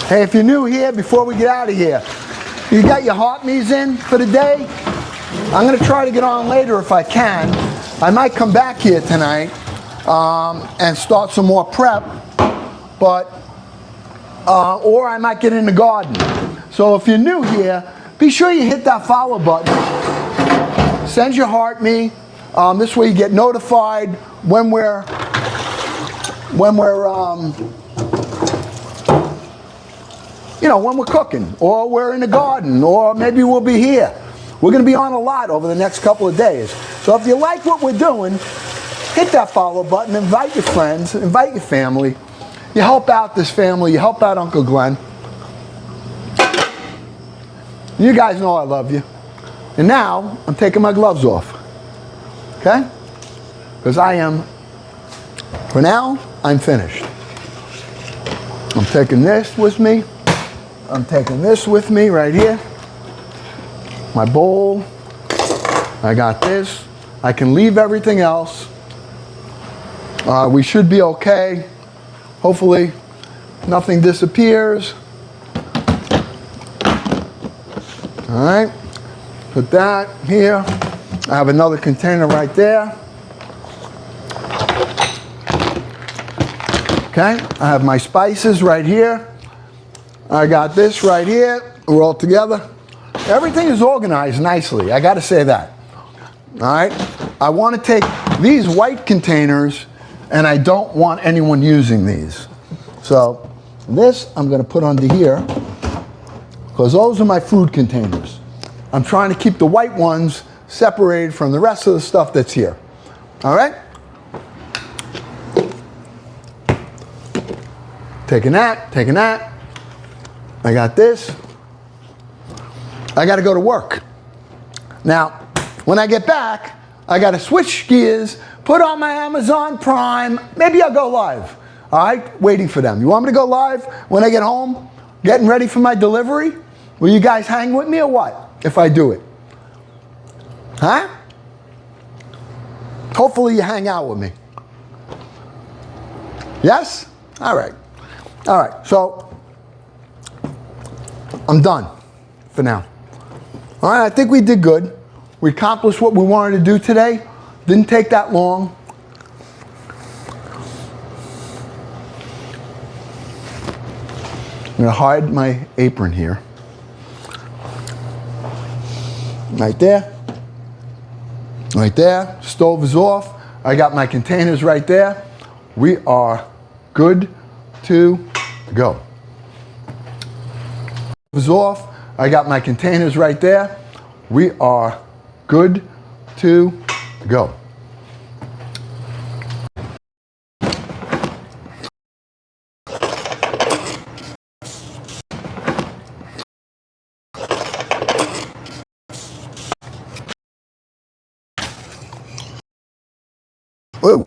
Hey, if you're new here, before we get out of here, you got your hot meals in for the day? I'm going to try to get on later if I can. I might come back here tonight and start some more prep, but or I might get in the garden. So if you're new here, be sure you hit that follow button. Send your heart me. This way you get notified when we're when we're cooking, or we're in the garden, or maybe we'll be here. We're going to be on a lot over the next couple of days. So if you like what we're doing, hit that follow button, invite your friends, invite your family. You help out this family, you help out Uncle Glenn. You guys know I love you. And now, I'm taking my gloves off. Okay? Because for now, I'm finished. I'm taking this with me. I'm taking this with me right here. My bowl. I got this. I can leave everything else. We should be okay. Hopefully, nothing disappears. All right. Put that here. I have another container right there. Okay. I have my spices right here. I got this right here. We're all together. Everything is organized nicely. I got to say that. All right. I want to take these white containers, and I don't want anyone using these. So this I'm going to put under here because those are my food containers. I'm trying to keep the white ones separated from the rest of the stuff that's here. All right. Taking that. Taking that. I got this. I got to go to work. Now, when I get back, I got to switch gears, put on my Amazon Prime. Maybe I'll go live. All right? Waiting for them. You want me to go live when I get home? Getting ready for my delivery? Will you guys hang with me or what if I do it? Huh? Hopefully you hang out with me. Yes? All right. All right. So, I'm done for now. All right, I think we did good. We accomplished what we wanted to do today. Didn't take that long. I'm gonna hide my apron here. Right there. Right there. Stove is off. I got my containers right there. We are good to go. Stove is off. I got my containers right there. We are good to go. Whoa.